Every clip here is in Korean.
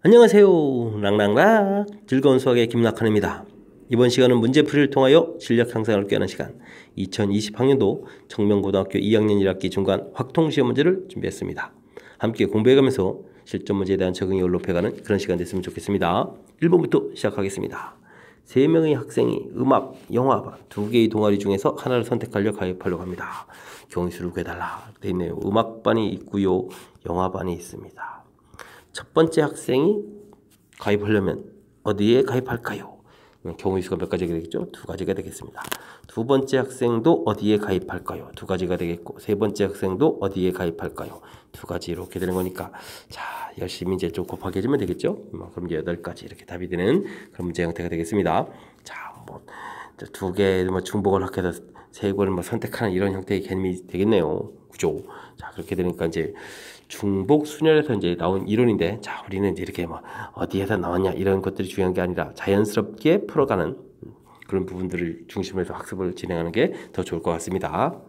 안녕하세요. 랑랑랑 즐거운 수학의 김낙환입니다. 이번 시간은 문제풀이를 통하여 실력 향상을 꾀하는 시간 2020학년도 청명고등학교 2학년 1학기 중간 확통시험 문제를 준비했습니다. 함께 공부해가면서 실전 문제에 대한 적응력을 높여가는 그런 시간 됐으면 좋겠습니다. 1번부터 시작하겠습니다. 3명의 학생이 음악, 영화반 2개의 동아리 중에서 하나를 선택하려 가입하려고 합니다. 경위수를 구해달라 되어 있네요. 음악반이 있고요. 영화반이 있습니다. 첫 번째 학생이 가입하려면 어디에 가입할까요? 경우의 수가 몇 가지가 되겠죠? 2가지가 되겠습니다. 두 번째 학생도 어디에 가입할까요? 2가지가 되겠고, 세 번째 학생도 어디에 가입할까요? 2가지 이렇게 되는 거니까, 자, 열심히 이제 좀 곱하기 해주면 되겠죠? 그럼 이제 8가지 이렇게 답이 되는 그런 문제 형태가 되겠습니다. 자, 뭐, 2개 중복을 합해서 3개를 선택하는 이런 형태의 개념이 되겠네요. 그죠? 자, 그렇게 되니까 이제 중복 순열에서 이제 나온 이론인데, 자, 우리는 이제 이렇게 어디에서 나왔냐 이런 것들이 중요한 게 아니라 자연스럽게 풀어가는 그런 부분들을 중심으로 해서 학습을 진행하는 게 더 좋을 것 같습니다.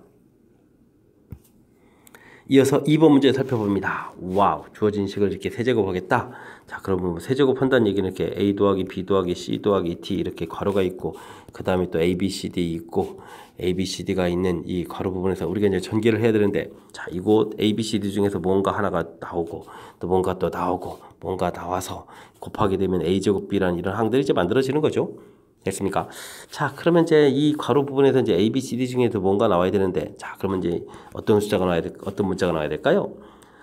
이어서 2번 문제 살펴봅니다. 와우, 주어진 식을 이렇게 세제곱하겠다. 자, 그러면 세제곱한다는 얘기는 이렇게 A 더하기 B 더하기 C 더하기 T 이렇게 괄호가 있고, 그 다음에 또 A, B, C, D 있고, A, B, C, D가 있는 이 괄호 부분에서 우리가 이제 전개를 해야 되는데, 자, 이곳 A, B, C, D 중에서 뭔가 하나가 나오고, 또 뭔가 또 나오고, 뭔가 나와서 곱하게 되면 A제곱 B라는 이런 항들이 이제 만들어지는 거죠. 됐습니까? 자, 그러면 이제 이 괄호 부분에서 이제 A, B, C, D 중에서 뭔가 나와야 되는데, 자, 그러면 이제 어떤 숫자가 나와야 될, 어떤 문자가 나와야 될까요?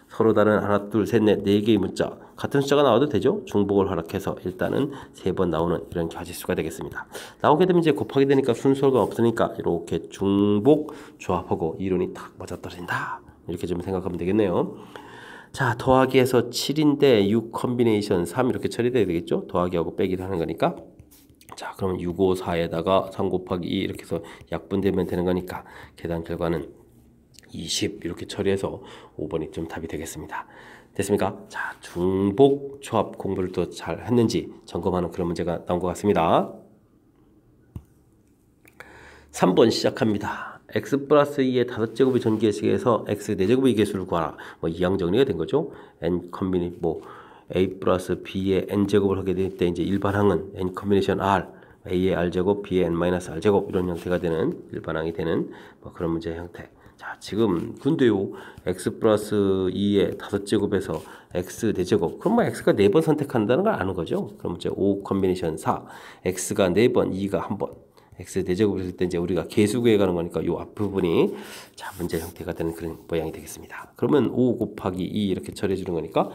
서로 다른 하나, 둘, 셋, 넷, 4개의 문자. 같은 숫자가 나와도 되죠? 중복을 허락해서 일단은 3번 나오는 이런 가지수가 되겠습니다. 나오게 되면 이제 곱하게 되니까 순서가 없으니까 이렇게 중복 조합하고 이론이 딱 맞아떨어진다. 이렇게 좀 생각하면 되겠네요. 자, 더하기에서 7인데 6 컨비네이션 3 이렇게 처리돼야 되겠죠? 더하기하고 빼기를 하는 거니까. 자, 그러면 6, 5, 4에다가 3 곱하기 2 이렇게 해서 약분되면 되는 거니까 계산 결과는 20 이렇게 처리해서 5번이 좀 답이 되겠습니다. 됐습니까? 자, 중복 조합 공부를 또 잘 했는지 점검하는 그런 문제가 나온 것 같습니다. 3번 시작합니다. x 플러스 2의 5제곱의 전개식에서 x 4제곱의 개수를 구하라. 이항 정리가 된 거죠. n 컨비니 a 플러스 b의 n제곱을 하게 될 때 이제 일반항은 n 컨비네이션 r, a의 r제곱, b의 n 마이너스 r제곱 이런 형태가 되는 일반항이 되는 그런 문제 형태. 자, 지금 근데요, x 플러스 2의 5제곱에서 x 4제곱, 그럼 x가 4번 선택한다는 걸 아는 거죠. 그럼 이제 5 컨비네이션 4, x가 4번, 2가 1번, x 4제곱을 했을 때 이제 우리가 개수 구해가는 거니까 이 앞부분이 자, 문제 형태가 되는 그런 모양이 되겠습니다. 그러면 5 곱하기 2 이렇게 처리해 주는 거니까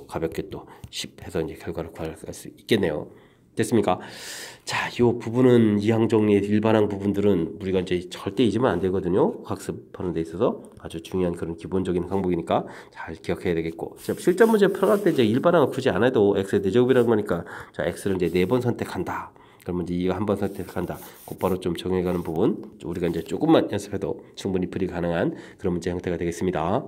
가볍게 또 10 해서 이제 결과를 구할 수 있겠네요. 됐습니까? 자, 이 부분은 이항 정리의 일반항 부분들은 우리가 이제 절대 잊으면 안 되거든요. 학습하는 데 있어서 아주 중요한 그런 기본적인 항목이니까 잘 기억해야 되겠고, 실전 문제 풀어갈 때 이제 일반항을 굳이 안 해도 x의 4제곱이라는 거니까, 자, x를 이제 4번 선택한다. 그러면 이제 이거 1번 선택한다. 곧바로 좀 적용해가는 부분, 우리가 이제 조금만 연습해도 충분히 풀이 가능한 그런 문제 형태가 되겠습니다.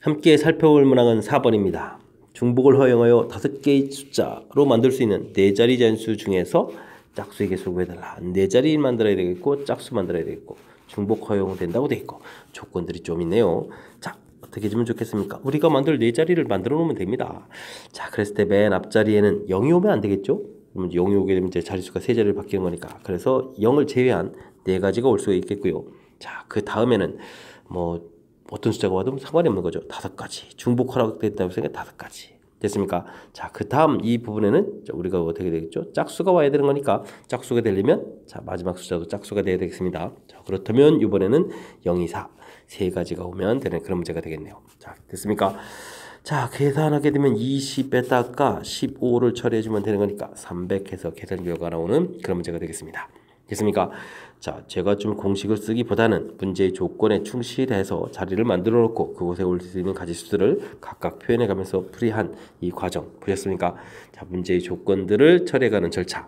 함께 살펴볼 문항은 4번입니다. 중복을 허용하여 5개의 숫자로 만들 수 있는 4자리 잔수 중에서 짝수의 개수를 구해달라. 4자리 만들어야 되겠고, 짝수 만들어야 되겠고, 중복 허용된다고 되어 있고, 조건들이 좀 있네요. 자, 어떻게 해주면 좋겠습니까? 우리가 만들 4자리를 만들어 놓으면 됩니다. 자, 그랬을 때 맨 앞자리에는 0이 오면 안 되겠죠? 그러면 0이 오게 되면 이제 자릿수가 3자리를 바뀌는 거니까, 그래서 0을 제외한 4가지가 올 수가 있겠고요. 자, 그 다음에는 어떤 숫자가 와도 상관이 없는 거죠. 5가지. 중복 허락됐다고 생각해 5가지. 됐습니까? 자, 그 다음 이 부분에는 우리가 어떻게 되겠죠? 짝수가 와야 되는 거니까 짝수가 되려면, 자, 마지막 숫자도 짝수가 돼야 되겠습니다. 자, 그렇다면 이번에는 0, 2, 4. 3가지가 오면 되는 그런 문제가 되겠네요. 자, 됐습니까? 자, 계산하게 되면 20 뺐다가 15를 처리해주면 되는 거니까 300 해서 계산 결과가 나오는 그런 문제가 되겠습니다. 됐습니까? 자, 제가 좀 공식을 쓰기보다는 문제의 조건에 충실해서 자리를 만들어 놓고 그곳에 올 수 있는 가지수들을 각각 표현해 가면서 풀이한 이 과정 보셨습니까? 자, 문제의 조건들을 처리해가는 절차,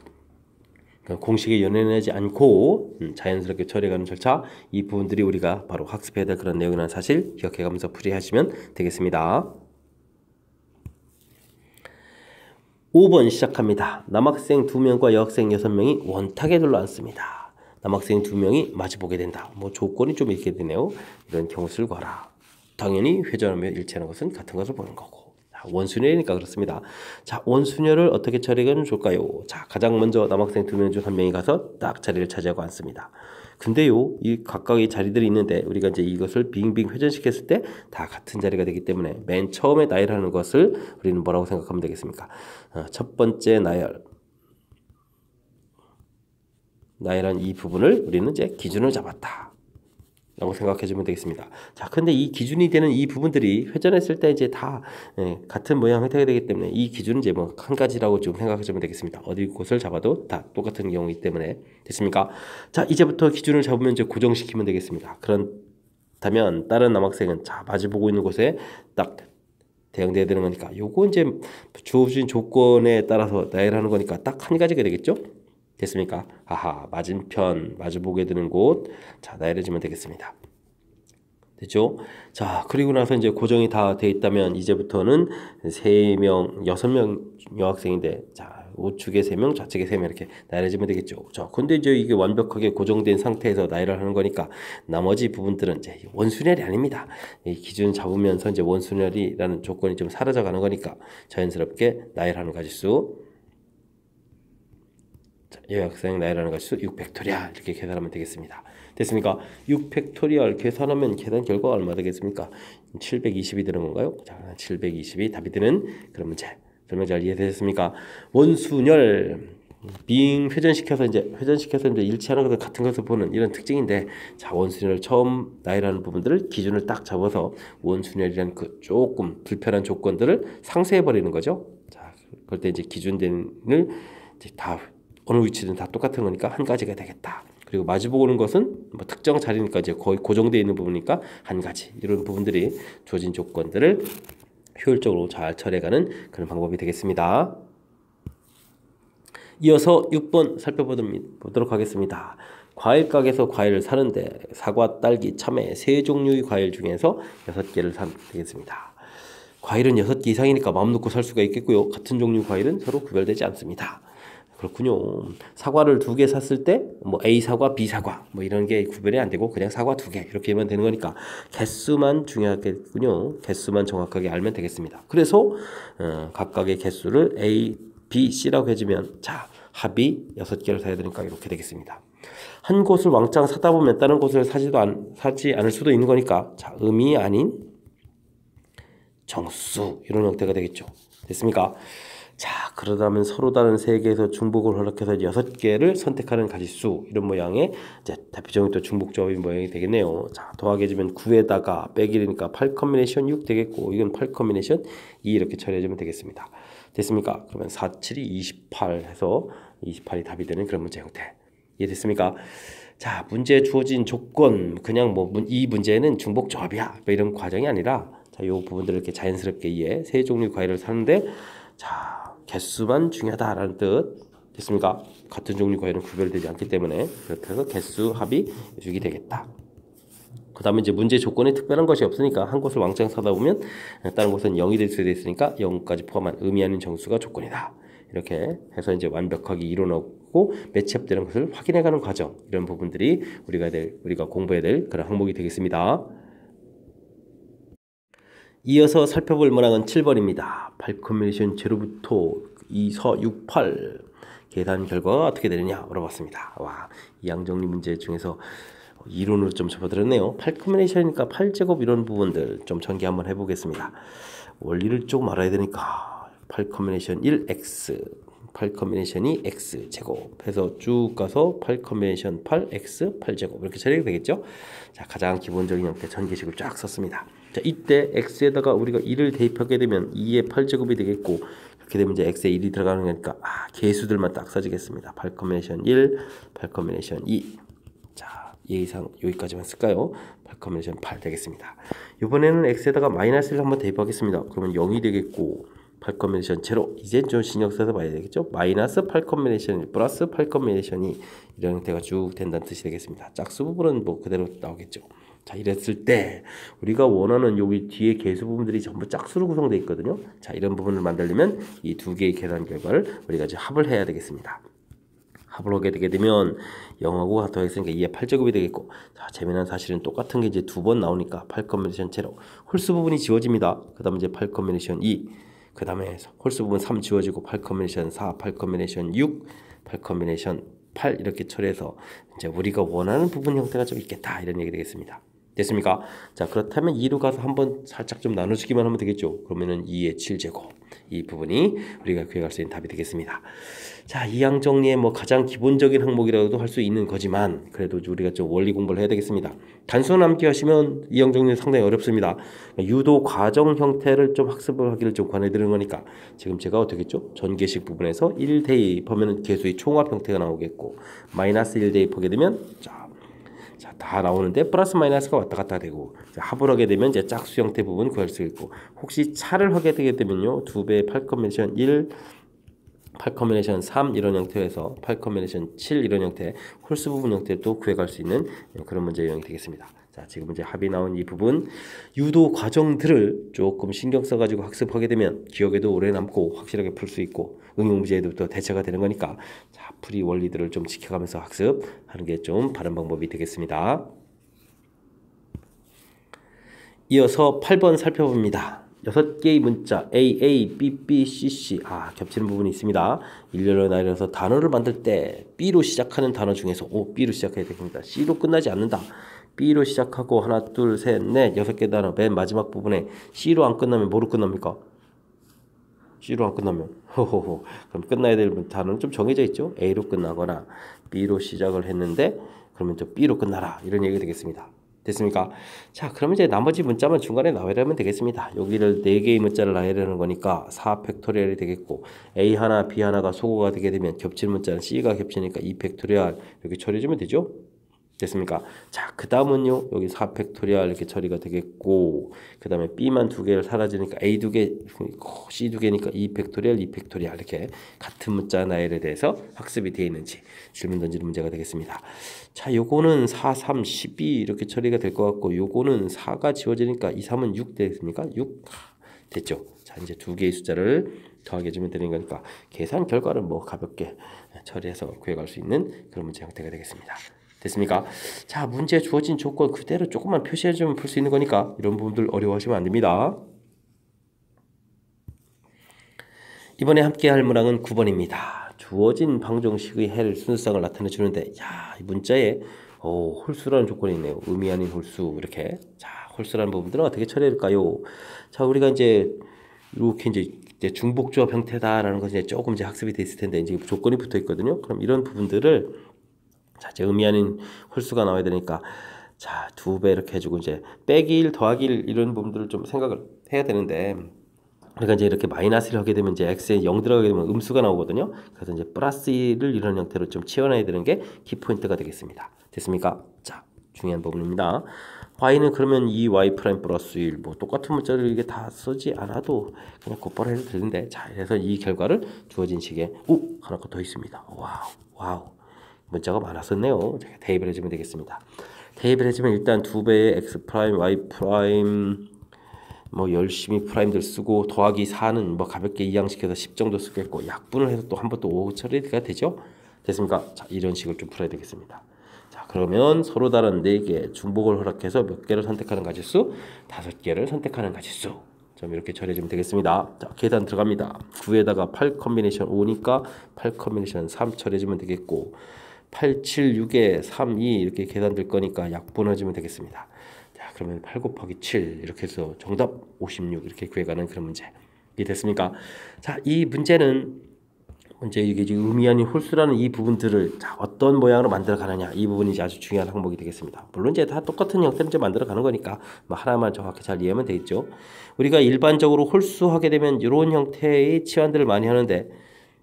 공식에 연연하지 않고 자연스럽게 처리해가는 절차, 이 부분들이 우리가 바로 학습해야 될 그런 내용이라는 사실 기억해 가면서 풀이하시면 되겠습니다. 5번 시작합니다. 남학생 2명과 여학생 6명이 원탁에 둘러앉습니다. 남학생 2명이 마주보게 된다. 조건이 좀 있게 되네요. 이런 경우 수를 구하라. 당연히 회전하며 일치하는 것은 같은 것을 보는 거고. 자, 원순열이니까 그렇습니다. 자, 원순열을 어떻게 처리하면 좋을까요? 자, 가장 먼저 남학생 2명 중 1명이 가서 딱 자리를 차지하고 앉습니다. 근데요, 이 각각의 자리들이 있는데 우리가 이제 이것을 빙빙 회전시켰을 때 다 같은 자리가 되기 때문에 맨 처음에 나열하는 것을 우리는 뭐라고 생각하면 되겠습니까? 첫 번째 나열한 이 부분을 우리는 이제 기준을 잡았다 라고 생각해 주면 되겠습니다. 자, 근데 이 기준이 되는 이 부분들이 회전했을 때 이제 다 같은 모양 형태가 되기 때문에 이 기준은 이제 뭐 한 가지라고 좀 생각해 주면 되겠습니다. 어디 곳을 잡아도 다 똑같은 경우이기 때문에. 됐습니까? 자, 이제부터 기준을 잡으면 이제 고정시키면 되겠습니다. 그렇다면 다른 남학생은 자, 마주보고 있는 곳에 딱 대응돼야 되는 거니까 요거 이제 주어진 조건에 따라서 나열하는 거니까 딱 한 가지가 되겠죠? 됐습니까? 아하, 맞은편 마주보게 되는 곳, 자, 나열해주면 되겠습니다. 됐죠? 자, 그리고 나서 이제 고정이 다 돼 있다면 이제부터는 3명, 6명 여학생인데, 자, 우측에 3명, 좌측에 3명 이렇게 나열해주면 되겠죠. 자, 근데 이제 이게 완벽하게 고정된 상태에서 나열을 하는 거니까 나머지 부분들은 이제 원순열이 아닙니다. 이 기준 잡으면서 이제 원순열이라는 조건이 좀 사라져 가는 거니까 자연스럽게 나열하는 가지수. 여학생 나열하는 가지수 6팩토리얼 이렇게 계산하면 되겠습니다. 됐습니까? 6팩토리얼 계산하면 계산 결과가 얼마 되겠습니까? 720이 되는 건가요? 자, 720이 답이 되는 그런 문제. 설명 잘 이해되셨습니까? 원순열 빙 회전시켜서 이제 일치하는 것과 같은 것을 보는 이런 특징인데, 자, 원순열 처음 나열하는 부분들을 기준을 딱 잡아서 원순열이라는 그 조금 불편한 조건들을 상쇄해 버리는 거죠. 자, 그럴 때 이제 기준된을 이제 다 어느 위치든 다 똑같은 거니까 한 가지가 되겠다. 그리고 마주보고 오는 것은 뭐 특정 자리니까 이제 거의 고정되어 있는 부분이니까 한 가지. 이런 부분들이 주어진 조건들을 효율적으로 잘 처리해가는 그런 방법이 되겠습니다. 이어서 6번 살펴보도록 하겠습니다. 과일 가게에서 과일을 사는데 사과, 딸기, 참외 세 종류의 과일 중에서 6개를 사면 되겠습니다. 과일은 6개 이상이니까 마음 놓고 살 수가 있겠고요. 같은 종류 과일은 서로 구별되지 않습니다. 그렇군요. 사과를 2개 샀을 때 뭐 A 사과, B 사과 뭐 이런 게 구별이 안 되고 그냥 사과 2개 이렇게 하면 되는 거니까 개수만 중요하겠군요. 개수만 정확하게 알면 되겠습니다. 그래서 각각의 개수를 A, B, C라고 해주면 자, 합이 6개를 사야 되니까 이렇게 되겠습니다. 한 곳을 왕창 사다 보면 다른 곳을 사지 않을 수도 있는 거니까 자, 음이 아닌 정수 이런 형태가 되겠죠. 됐습니까? 자, 그러다면 서로 다른 세 개에서 중복을 허락해서 6개를 선택하는 가지수 이런 모양의 이제 대표적인 또 중복조합의 모양이 되겠네요. 자, 더하게해주면 9에다가 빼기니까 8 컨비네이션 6 되겠고 이건 8 컨비네이션 2 이렇게 처리해주면 되겠습니다. 됐습니까? 그러면 4, 7이 28 해서 28이 답이 되는 그런 문제 형태. 이해됐습니까? 자, 문제에 주어진 조건 그냥 뭐 이 문제는 중복조합이야 뭐 이런 과정이 아니라 자, 요 부분들을 이렇게 자연스럽게 이해. 세 종류의 과일을 사는데 자, 개수만 중요하다라는 뜻 됐습니까? 같은 종류 과일은 구별되지 않기 때문에 그렇게 해서 개수 합이 6이 되겠다. 그 다음에 이제 문제 조건에 특별한 것이 없으니까 한 곳을 왕창 사다 보면 다른 곳은 0이 될 수도 있으니까 0까지 포함한 의미 아닌 정수가 조건이다. 이렇게 해서 이제 완벽하게 이뤄놓고 매치업되는 것을 확인해가는 과정 이런 부분들이 우리가 공부해야 될 그런 항목이 되겠습니다. 이어서 살펴볼 문항은 7번입니다. 8 컨비네이션 제로부터 2, 4, 6, 8 계산 결과가 어떻게 되느냐 물어봤습니다. 와, 이 양정리 문제 중에서 이론으로 좀 접어들었네요. 8 컨비네이션이니까 8제곱 이런 부분들 좀 전개 한번 해보겠습니다. 원리를 조금 알아야 되니까 8 컨비네이션 1x 8 컨비네이션이 x 제곱 해서 쭉 가서 8 컨비네이션 8x 8제곱 이렇게 처리가 되겠죠. 자, 가장 기본적인 형태 전개식을 쫙 썼습니다. 자, 이때 x에다가 우리가 1을 대입하게 되면 2의 8제곱이 되겠고 그렇게 되면 이제 x에 1이 들어가는 거니까 개수들만 딱 써지겠습니다. 8 컨비네이션 1, 8 컨비네이션 2. 자, 예의상 여기까지만 쓸까요? 8 컨비네이션 8 되겠습니다. 이번에는 x에다가 마이너스를 한번 대입하겠습니다. 그러면 0이 되겠고 8 컨비네이션 제로 이제 좀 신경 써서 봐야 되겠죠. 마이너스 8 컨비네이션 1 플러스 8 컨비네이션 2 이런 형태가 쭉 된다는 뜻이 되겠습니다. 짝수 부분은 뭐 그대로 나오겠죠. 자, 이랬을 때 우리가 원하는 여기 뒤에 개수 부분들이 전부 짝수로 구성되어 있거든요. 자, 이런 부분을 만들려면 이 두 개의 계산 결과를 우리가 이제 합을 해야 되겠습니다. 합을 하게 되게 되면 0하고 더했으니까 2의 8제곱이 되겠고 자, 재미난 사실은 똑같은 게 이제 2번 나오니까 8 컨비네이션 제로 홀수 부분이 지워집니다. 그 다음에 이제 8 컨비네이션 2 그 다음에 홀수 부분 3 지워지고 8 컨비네이션 4, 8 컨비네이션 6, 8 컨비네이션 8 이렇게 처리해서 이제 우리가 원하는 부분 형태가 좀 있겠다 이런 얘기 되겠습니다. 됐습니까? 자, 그렇다면 2로 가서 한번 살짝 좀 나눠주기만 하면 되겠죠. 그러면은 2의 7제곱 이 부분이 우리가 구해갈 수 있는 답이 되겠습니다. 자, 이항 정리의 뭐 가장 기본적인 항목이라고도 할 수 있는 거지만 그래도 우리가 좀 원리 공부를 해야 되겠습니다. 단순 암기하시면 이항 정리는 상당히 어렵습니다. 유도 과정 형태를 좀 학습을 하기를 좀 권해드리는 거니까 지금 제가 어떻게 했죠? 전개식 부분에서 1 대입하면 개수의 총합 형태가 나오겠고 마이너스 1 대입하게 되면 자, 다 나오는데 플러스 마이너스가 왔다 갔다 되고 합을 하게 되면 이제 짝수 형태 부분 구할 수 있고 혹시 차를 하게 되게 되면요 2배의 8 컨비네이션 1, 8 컨비네이션 3 이런 형태에서 8 컨비네이션 7 이런 형태 홀수 부분 형태도 구해갈 수 있는 그런 문제 유형이 되겠습니다. 자, 지금 이제 합이 나온 이 부분 유도 과정들을 조금 신경 써가지고 학습하게 되면 기억에도 오래 남고 확실하게 풀 수 있고 응용 문제에도 또 대처가 되는 거니까 자, 풀이 원리들을 좀 지켜가면서 학습하는 게 좀 바른 방법이 되겠습니다. 이어서 8번 살펴봅니다. 6개의 문자 A, B, B, C 겹치는 부분이 있습니다. 일렬로 나열해서 단어를 만들 때 B로 시작하는 단어 중에서 B로 시작해야 됩니다. C로 끝나지 않는다. B로 시작하고 하나, 둘, 셋, 넷, 6개 단어 맨 마지막 부분에 C로 안 끝나면 뭐로 끝납니까? C로 안 끝나면 호호호 그럼 끝나야 될 단어는 좀 정해져 있죠. A로 끝나거나 B로 시작을 했는데 그러면 좀 B로 끝나라 이런 얘기가 되겠습니다. 됐습니까? 자, 그러면 이제 나머지 문자만 중간에 나열하면 되겠습니다. 여기를 4개의 문자를 나열하는 거니까 4 팩토리얼이 되겠고 A 하나, B 하나가 소거가 되게 되면 겹치는 문자는 C가 겹치니까 2 팩토리얼 이렇게 처리해주면 되죠. 됐습니까? 자, 그 다음은요 여기 4 팩토리얼 이렇게 처리가 되겠고 그 다음에 B만 2개를 사라지니까 A 2개, C 2개니까 2 팩토리얼, 2 팩토리얼 이렇게 같은 문자 나열에 대해서 학습이 되어 있는지 질문 던지는 문제가 되겠습니다. 자, 요거는 4, 3, 12 이렇게 처리가 될 것 같고 요거는 4가 지워지니까 2, 3은 6 되겠습니까? 6 됐죠? 자, 이제 2개의 숫자를 더하게 해주면 되는 거니까 계산 결과를 뭐 가볍게 처리해서 구해갈 수 있는 그런 문제 형태가 되겠습니다. 됐습니까? 자, 문제에 주어진 조건 그대로 조금만 표시해주면 풀 수 있는 거니까 이런 부분들 어려워하시면 안 됩니다. 이번에 함께 할 문항은 9번입니다. 주어진 방정식의 해를 순수성을 나타내 주는데 야, 이 문자에 홀수라는 조건이 있네요. 의미 아닌 홀수 이렇게. 자, 홀수라는 부분들은 어떻게 처리할까요? 자, 우리가 이제 이렇게 이제 중복조합 형태다라는 것이 이제 조금 이제 학습이 돼 있을 텐데 이제 조건이 붙어 있거든요. 그럼 이런 부분들을 자, 이제 의미 아닌 홀수가 나와야 되니까 자, 2배 이렇게 해주고 이제 빼기 1 더하기 1 이런 부분들을 좀 생각을 해야 되는데 그러니까 이제 이렇게 마이너스를 하게 되면 이제 x에 0 들어가게 되면 음수가 나오거든요. 그래서 이제 플러스 1을 이런 형태로 좀 채워놔야 되는 게 키포인트가 되겠습니다. 됐습니까? 자, 중요한 부분입니다. y는 그러면 2y 프라임 플러스 1 뭐 똑같은 문자를 이게 다 쓰지 않아도 그냥 곧바로 해도 되는데 자, 그래서 이 결과를 주어진 식에 하나가 더 있습니다. 와우. 문자가 많았었네요. 제가 대입을 해주면 되겠습니다. 대입을 해주면 일단 2배의 x 프라임, y 프라임 뭐 열심히 프라임들 쓰고 더하기 4는 뭐 가볍게 이항시켜서 10 정도 쓰겠고 약분을 해서 또 한 번 또 5 처리가 되죠. 됐습니까? 자, 이런 식을 좀 풀어야 되겠습니다. 자, 그러면 서로 다른 4개 중복을 허락해서 몇 개를 선택하는 가지수? 5개를 선택하는 가지수. 좀 이렇게 처리해주면 되겠습니다. 자, 계산 들어갑니다. 9에다가 8 컨비네이션 5니까 8 컨비네이션 3 처리해주면 되겠고 8, 7, 6에 3, 2 이렇게 계산될 거니까 약분해주면 되겠습니다. 자, 그러면 8 곱하기 7 이렇게 해서 정답 56 이렇게 구해가는 그런 문제. 이해됐습니까? 자, 이 문제는 이게 지금 의미 아닌 홀수라는 이 부분들을 자, 어떤 모양으로 만들어 가느냐 이 부분이 아주 중요한 항목이 되겠습니다. 물론 이제 다 똑같은 형태로 이제 만들어 가는 거니까 뭐 하나만 정확히 잘 이해하면 되겠죠. 우리가 일반적으로 홀수하게 되면 이런 형태의 치환들을 많이 하는데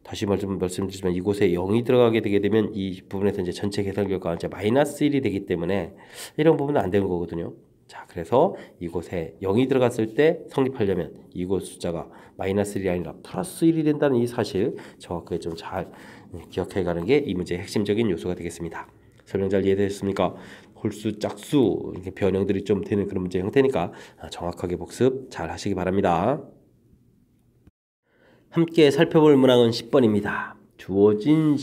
다시 말씀드리지만 이곳에 0이 들어가게 되게 되면 이 부분에서 이제 전체 계산 결과가 이제 마이너스 1이 되기 때문에 이런 부분은 안 되는 거거든요. 자, 그래서 이곳에 0이 들어갔을 때 성립하려면 이곳 숫자가 마이너스 1이 아니라 플러스 1이 된다는 이 사실 정확하게 좀 잘 기억해 가는 게 이 문제의 핵심적인 요소가 되겠습니다. 설명 잘 이해되셨습니까? 홀수, 짝수 이렇게 변형들이 좀 되는 그런 문제 형태니까 정확하게 복습 잘 하시기 바랍니다. 함께 살펴볼 문항은 10번입니다. 주어진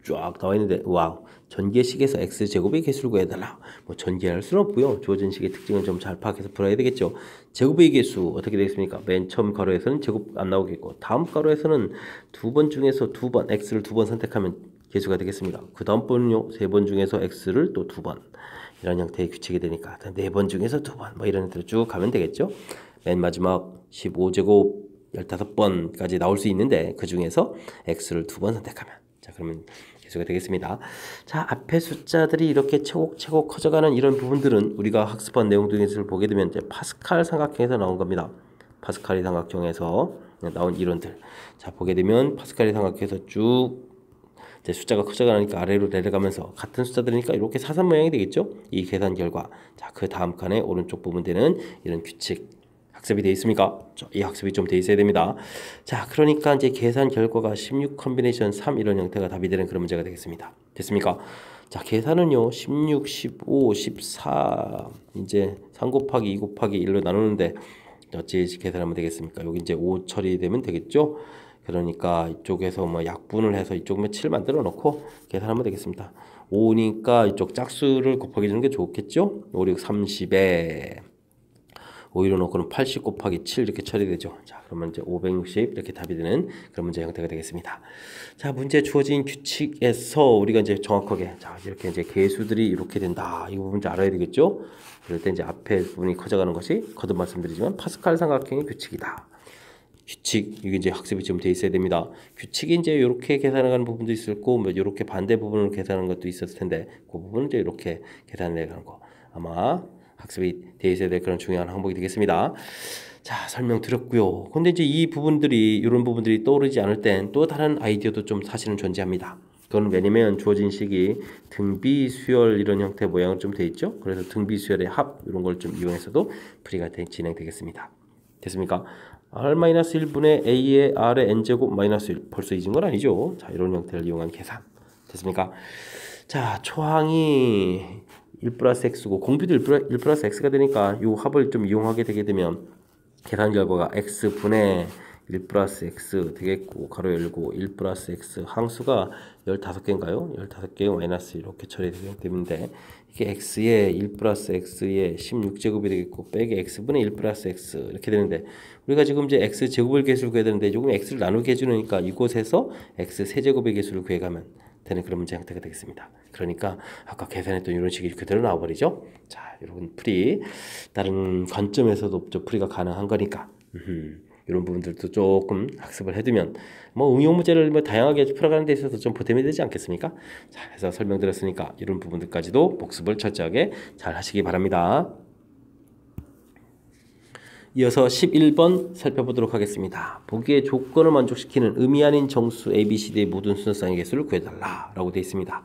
쫙 나와 있는데 와우 전개식에서 x제곱의 개수를 구해달라. 뭐 전개할 수는 없고요. 주어진 식의 특징은 좀 잘 파악해서 풀어야 되겠죠. 제곱의 개수 어떻게 되겠습니까? 맨 처음 가로에서는 제곱 안 나오겠고 다음 가로에서는 두 번 중에서 두 번 x를 두 번 선택하면 개수가 되겠습니다. 그 다음 번요 세 번 중에서 x를 또 두 번 이런 형태의 규칙이 되니까 네 번 중에서 두 번 뭐 이런 형태로 쭉 가면 되겠죠. 맨 마지막 15제곱 15번까지 나올 수 있는데 그 중에서 x를 두 번 선택하면 자 그러면 개수가 되겠습니다. 자 앞에 숫자들이 이렇게 차곡차곡 커져가는 이런 부분들은 우리가 학습한 내용 중에서 보게 되면 이제 파스칼 삼각형에서 나온 겁니다. 파스칼의 삼각형에서 나온 이론들 자 보게 되면 파스칼의 삼각형에서 쭉 이제 숫자가 커져가니까 아래로 내려가면서 같은 숫자들이니까 이렇게 사선 모양이 되겠죠. 이 계산 결과 자 그 다음 칸에 오른쪽 부분 되는 이런 규칙 학습이 되어 있습니까? 이 학습이 좀 되어 있어야 됩니다. 자, 그러니까 이제 계산 결과가 16 컨비네이션 3 이런 형태가 답이 되는 그런 문제가 되겠습니다. 됐습니까? 자, 계산은요. 16, 15, 14 이제 3 곱하기 2 곱하기 1로 나누는데 어찌 계산하면 되겠습니까? 여기 이제 5 처리되면 되겠죠? 그러니까 이쪽에서 뭐 약분을 해서 이쪽에 7 만들어 놓고 계산하면 되겠습니다. 5니까 이쪽 짝수를 곱하기 주는 게 좋겠죠? 5, 6, 30에 5 놓고는 80 곱하기 7 이렇게 처리되죠. 자, 그러면 이제 560 이렇게 답이 되는 그런 문제 형태가 되겠습니다. 자, 문제 주어진 규칙에서 우리가 이제 정확하게 자, 이렇게 이제 개수들이 이렇게 된다. 이 부분 좀 알아야 되겠죠? 그럴 때 이제 앞에 부분이 커져가는 것이 거듭 말씀드리지만 파스칼 삼각형의 규칙이다. 규칙 이게 이제 학습이 좀 돼 있어야 됩니다. 규칙이 이제 이렇게 계산하는 부분도 있었고 뭐 이렇게 반대 부분을 계산하는 것도 있었을 텐데 그 부분은 이제 이렇게 계산해 가는 거 아마 학습이 되어 있어야 될 그런 중요한 항목이 되겠습니다. 자, 설명드렸고요. 근데 이제 이 부분들이 이런 부분들이 떠오르지 않을 땐 또 다른 아이디어도 좀 사실은 존재합니다. 그건 왜냐면 주어진 식이 등비 수열 이런 형태 모양으로 좀 되어 있죠. 그래서 등비 수열의 합 이런 걸 좀 이용해서도 풀이가 진행되겠습니다. 됐습니까? R-1분의 A의 R의 N제곱 마이너스 1 벌써 잊은 건 아니죠. 자, 이런 형태를 이용한 계산 됐습니까? 자, 초항이 1 플러스 x고 공비도 1 플러스 x가 되니까 이 합을 좀 이용하게 되게 되면 계산 결과가 x분의 1 플러스 x 되겠고 가로 열고 1 플러스 x 항수가 15개인가요? 15개의 마이너스 이렇게 처리되기 때문에 이게 x의 1 플러스 x의 16제곱이 되겠고 빼기 x분의 1 플러스 x 이렇게 되는데 우리가 지금 이제 x 제곱을 개수를 구해야 되는데 조금 x를 나누게 해주니까 이곳에서 x 세제곱의 개수를 구해가면 되는 그런 문제 형태가 되겠습니다. 그러니까 아까 계산했던 이런 식이 그대로 나와버리죠. 자, 이런 풀이 다른 관점에서도 좀 풀이가 가능한 거니까 이런 부분들도 조금 학습을 해두면 뭐 응용 문제를 뭐 다양하게 풀어가는 데 있어서 좀 보탬이 되지 않겠습니까? 자, 해서 설명드렸으니까 이런 부분들까지도 복습을 철저하게 잘 하시기 바랍니다. 이어서 11번 살펴보도록 하겠습니다. 보기의 조건을 만족시키는 의미 아닌 정수 ABCD의 모든 순서상의 개수를 구해달라 라고 되어 있습니다.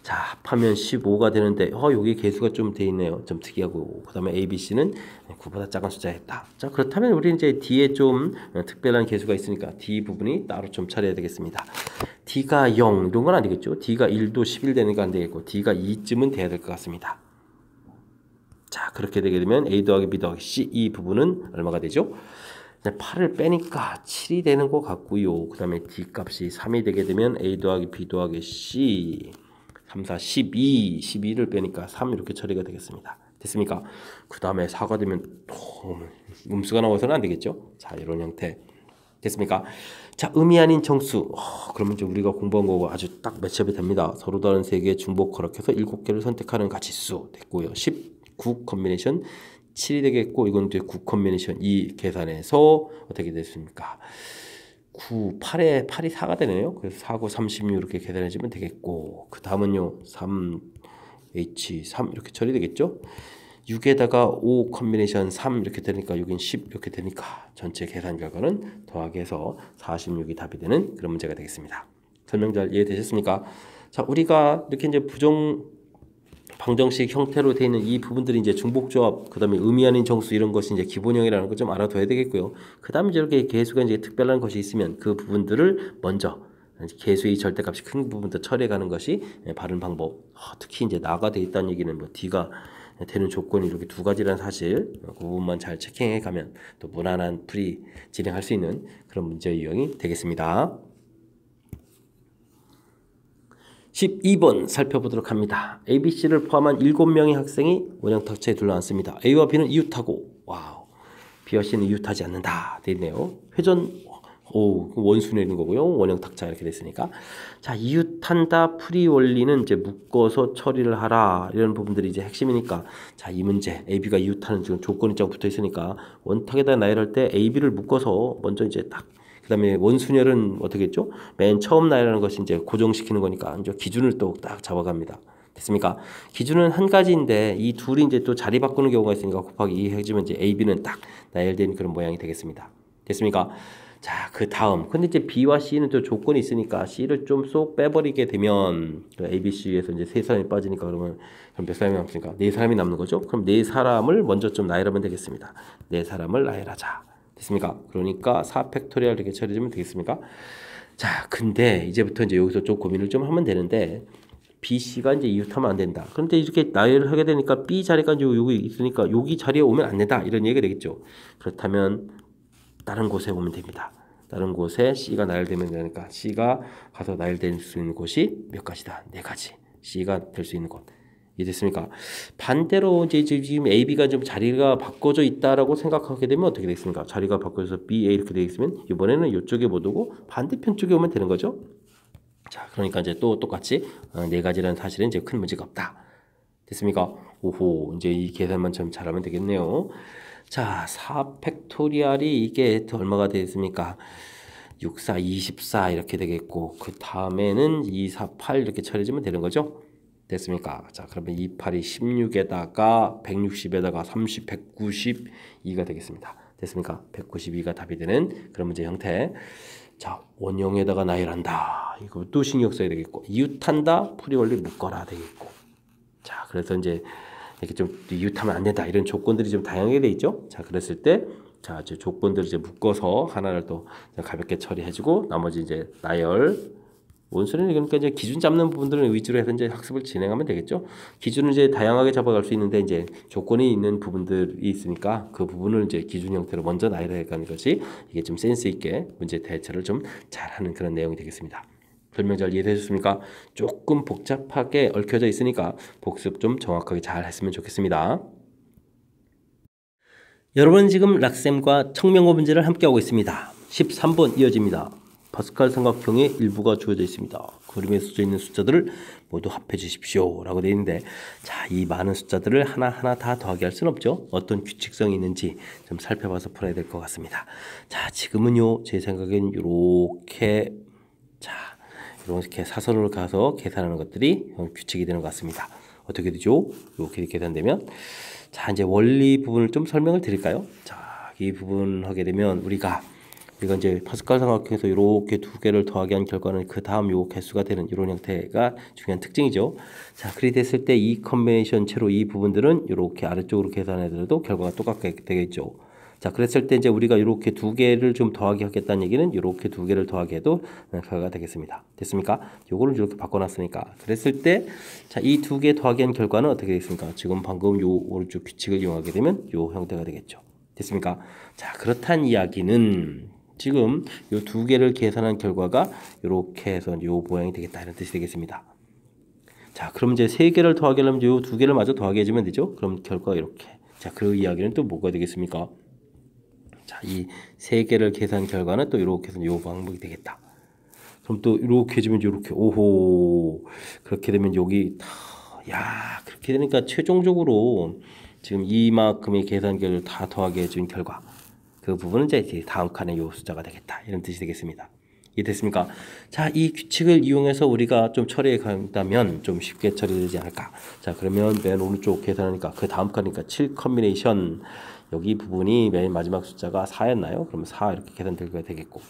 자, 합하면 15가 되는데 여기 개수가 좀 되어 있네요. 좀 특이하고 그 다음에 ABC는 9보다 작은 숫자였다. 자, 그렇다면 우리 이제 D에 좀 특별한 개수가 있으니까 D 부분이 따로 좀 차려야 되겠습니다. D가 0 이런 건 안 되겠죠. D가 1도 11 되는 거 안 되겠고 D가 2쯤은 돼야 될 것 같습니다. 자, 그렇게 되게 되면 A 더하기 B 더하기 C 이 부분은 얼마가 되죠? 8을 빼니까 7이 되는 것 같고요. 그 다음에 D 값이 3이 되게 되면 A 더하기 B 더하기 C 3, 4, 12, 12를 빼니까 3 이렇게 처리가 되겠습니다. 됐습니까? 그 다음에 4가 되면 음수가 나와서는 안 되겠죠? 자, 이런 형태 됐습니까? 자, 의미 아닌 정수 그러면 이제 우리가 공부한 거고 아주 딱 매치업이 됩니다. 서로 다른 세 개의 중복 허락해서 7개를 선택하는 가지수 됐고요. 19 컨비네이션 7이 되겠고 이건 이제 9 컨비네이션 2 계산해서 어떻게 됐습니까? 9, 8에 8이 4가 되네요. 그래서 4, 9, 36 이렇게 계산해주면 되겠고 그 다음은요 3, H, 3 이렇게 처리되겠죠. 6에다가 5 컨비네이션 3 이렇게 되니까 6인 10 이렇게 되니까 전체 계산 결과는 더하기해서 46이 답이 되는 그런 문제가 되겠습니다. 설명 잘 이해되셨습니까? 자, 우리가 이렇게 이제 방정식 형태로 되어 있는 이 부분들이 이제 중복조합, 그 다음에 의미 아닌 정수 이런 것이 이제 기본형이라는 걸 좀 알아둬야 되겠고요. 그 다음에 이렇게 개수가 이제 특별한 것이 있으면 그 부분들을 먼저 개수의 절대값이 큰 부분부터 처리해가는 것이 바른 방법. 특히 이제 나가 되어 있다는 얘기는 뭐 D가 되는 조건이 이렇게 두 가지라는 사실, 그 부분만 잘 체킹해 가면 또 무난한 풀이 진행할 수 있는 그런 문제 유형이 되겠습니다. 12번 살펴보도록 합니다. ABC를 포함한 7명의 학생이 원형 탁자에 둘러앉습니다. A와 B는 이웃하고 와우. B와 C는 이웃하지 않는다. 되어 있네요. 회전 원수 내는 거고요. 원형 탁자 이렇게 됐으니까. 자, 이웃한다 풀이 원리는 이제 묶어서 처리를 하라. 이런 부분들이 이제 핵심이니까. 자, 이 문제 AB가 이웃하는 지금 조건이 쫙 붙어 있으니까 원탁에다 나열할 때 AB를 묶어서 먼저 이제 딱 그 다음에 원순열은 어떻게 했죠? 맨 처음 나열하는 것이 이제 고정시키는 거니까 이제 기준을 또 딱 잡아갑니다. 됐습니까? 기준은 한 가지인데 이 둘이 이제 또 자리 바꾸는 경우가 있으니까 곱하기 2 해주면 이제 A, B는 딱 나열된 그런 모양이 되겠습니다. 됐습니까? 자, 그 다음. 근데 이제 B와 C는 또 조건이 있으니까 C를 좀 쏙 빼버리게 되면 A, B, C에서 이제 세 사람이 빠지니까 그럼 몇 사람이 남습니까? 네 사람이 남는 거죠. 그럼 네 사람을 먼저 좀 나열하면 되겠습니다. 네 사람을 나열하자. 됐습니까? 그러니까 4팩토리얼 이렇게 처리해주면 되겠습니까? 자, 근데 이제부터 이제 여기서 좀 고민을 좀 하면 되는데 B, C가 이제 이웃하면 안 된다. 그런데 이렇게 나열을 하게 되니까 B 자리가 이제 여기 있으니까 여기 자리에 오면 안 된다. 이런 얘기가 되겠죠. 그렇다면 다른 곳에 오면 됩니다. 다른 곳에 C가 나열되면 되니까 C가 가서 나열될 수 있는 곳이 몇 가지다? 4가지. C가 될 수 있는 곳. 이해됐습니까? 반대로 이제 지금 A, B가 좀 자리가 바꿔져 있다라고 생각하게 되면 어떻게 되겠습니까? 자리가 바꿔져서 B, A 이렇게 되어 있으면 이번에는 이쪽에 못 오고 반대편 쪽에 오면 되는 거죠. 자, 그러니까 이제 또 똑같이 4가지라는 사실은 이제 큰 문제가 없다. 됐습니까? 오호, 이제 이 계산만 좀 잘하면 되겠네요. 자, 4팩토리얼이 이게 얼마가 되겠습니까? 6, 4, 24 이렇게 되겠고 그 다음에는 2, 4, 8 이렇게 처리해주면 되는 거죠. 됐습니까? 자, 그러면 28이 16에다가 160에다가 30, 192가 되겠습니다. 됐습니까? 192가 답이 되는 그런 문제 형태. 자, 원형에다가 나열한다. 이것도 신경 써야 되겠고 이웃한다. 풀이 원리 묶어라 되겠고. 자, 그래서 이제 이렇게 좀 이웃하면 안 된다. 이런 조건들이 좀 다양하게 돼 있죠. 자, 그랬을 때 자, 이제 조건들을 이제 묶어서 하나를 또 가볍게 처리해주고 나머지 이제 나열 원수는 그러니까 이제 기준 잡는 부분들을 위주로 해서 이제 학습을 진행하면 되겠죠. 기준을 이제 다양하게 잡아갈 수 있는데 이제 조건이 있는 부분들이 있으니까 그 부분을 이제 기준 형태로 먼저 나열해 가는 것이 이게 좀 센스 있게 문제 대처를 좀 잘하는 그런 내용이 되겠습니다. 설명 잘 이해되셨습니까? 조금 복잡하게 얽혀져 있으니까 복습 좀 정확하게 잘 했으면 좋겠습니다. 여러분 지금 락셈과 청명호 문제를 함께하고 있습니다. 13번 이어집니다. 파스칼 삼각형의 일부가 주어져 있습니다. 그림에 써져 있는 숫자들을 모두 합해 주십시오 라고 되어 있는데 자, 이 많은 숫자들을 하나하나 다 더하게 할 수는 없죠. 어떤 규칙성이 있는지 좀 살펴봐서 풀어야 될 것 같습니다. 자, 지금은요 제 생각엔 이렇게 사선으로 가서 계산하는 것들이 규칙이 되는 것 같습니다. 어떻게 되죠? 이렇게 계산되면 자, 이제 원리 부분을 좀 설명을 드릴까요? 자, 이 부분 하게 되면 우리가 이제 파스칼 삼각형에서 이렇게 두 개를 더하게 한 결과는 그 다음 요 개수가 되는 이런 형태가 중요한 특징이죠. 자, 그리 됐을 때 이 컨비네이션 채로 이 부분들은 이렇게 아래쪽으로 계산해도 결과가 똑같게 되겠죠. 자, 그랬을 때 이제 우리가 이렇게 두 개를 좀 더하게 하겠다는 얘기는 이렇게 두 개를 더하게 해도 결과가 되겠습니다. 됐습니까? 요거를 이렇게 바꿔놨으니까. 그랬을 때, 자, 이 두 개 더하게 한 결과는 어떻게 되겠습니까? 지금 방금 요 오른쪽 규칙을 이용하게 되면 요 형태가 되겠죠. 됐습니까? 자, 그렇단 이야기는 지금 요 두 개를 계산한 결과가 이렇게 해서 요 모양이 되겠다 이런 뜻이 되겠습니다. 자, 그럼 이제 세 개를 더하게 하려면 요 두 개를 마저 더하게 해주면 되죠. 그럼 결과가 이렇게. 자, 그 이야기는 또 뭐가 되겠습니까? 자, 이 세 개를 계산 결과는 또 이렇게 해서 요 방법이 되겠다. 그럼 또 이렇게 해주면 이렇게 오호 그렇게 되면 여기 야 그렇게 되니까 최종적으로 지금 이만큼의 계산 결과를 다 더하게 해준 결과 그 부분은 이제 다음 칸에 요 숫자가 되겠다 이런 뜻이 되겠습니다. 이해됐습니까? 자, 이 규칙을 이용해서 우리가 좀 처리해 간다면 좀 쉽게 처리되지 않을까. 자, 그러면 맨 오른쪽 계산하니까 그 다음 칸이니까 7 컨비네이션 여기 부분이 맨 마지막 숫자가 4였나요? 그러면 4 이렇게 계산되게 되겠고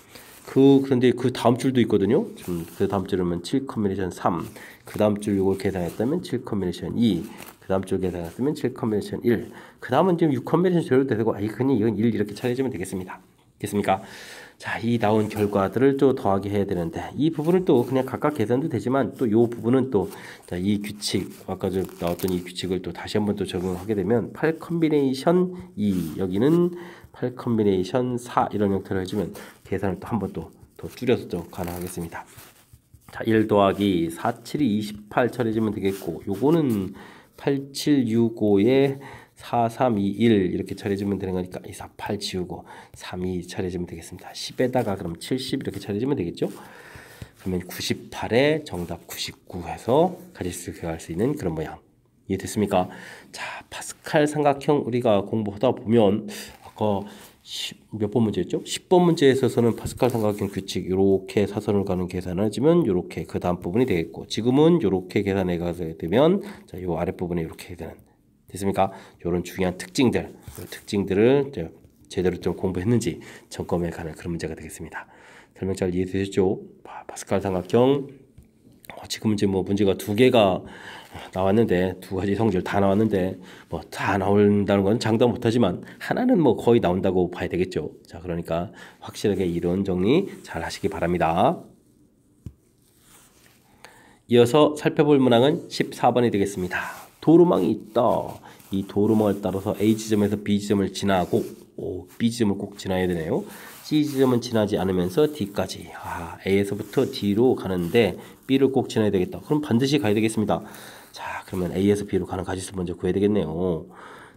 그런데 그 다음 줄도 있거든요. 지금 그 다음 줄은 7 컨비네이션 3 그 다음 줄 이걸 계산했다면 7 컨비네이션 2 그 다음 줄 계산했으면 7 컨비네이션 1 그 다음은 지금 6 컨비네이션 줘도 되고 그냥 이건 1 이렇게 처리해주면 되겠습니다. 됐습니까? 자, 이 나온 결과들을 또 더하게 해야 되는데 이 부분을 또 그냥 각각 계산도 되지만 또 이 부분은 또 이 규칙 아까 나왔던 이 규칙을 또 다시 한번 또 적용하게 되면 8 컨비네이션 2 여기는 8 컨비네이션 4 이런 형태로 해주면 계산을 또 한 번 더 줄여서 또 가능하겠습니다. 자, 1 더하기 4, 7이 28 처리해주면 되겠고, 요거는 8, 7, 6, 5에 4, 3, 2, 1 이렇게 처리해주면 되는 거니까 2, 4, 8 지우고 3, 2 처리해주면 되겠습니다. 10에다가 그럼 70 이렇게 처리해주면 되겠죠. 그러면 98에 정답 99 해서 가지수 구할 수 있는 그런 모양. 이해됐습니까? 자, 파스칼 삼각형 우리가 공부하다 보면 아까 몇 번 문제였죠? 10번 문제에 있어서는 파스칼 삼각형 규칙 이렇게 사선을 가는 계산을 해주면 이렇게 그 다음 부분이 되겠고, 지금은 이렇게 계산해 가서 되면 자, 요 아랫부분에 이렇게 되는, 됐습니까? 이런 중요한 특징들을 제대로 좀 공부했는지 점검해 가는 그런 문제가 되겠습니다. 설명 잘 이해되셨죠? 파스칼 삼각형 지금 이제 뭐 문제가 2개가 나왔는데, 2가지 성질 다 나왔는데 뭐 다 나온다는 건 장담 못하지만 하나는 뭐 거의 나온다고 봐야 되겠죠. 자, 그러니까 확실하게 이론 정리 잘 하시기 바랍니다. 이어서 살펴볼 문항은 14번이 되겠습니다. 도로망이 있다. 이 도로망을 따라서 A 지점에서 B 지점을 지나고 B 지점을 꼭 지나야 되네요. C 지점은 지나지 않으면서 D까지 A에서부터 D로 가는데 B를 꼭 지나야 되겠다. 그럼 반드시 가야 되겠습니다. 자, 그러면 A에서 B로 가는 가지수 먼저 구해야 되겠네요.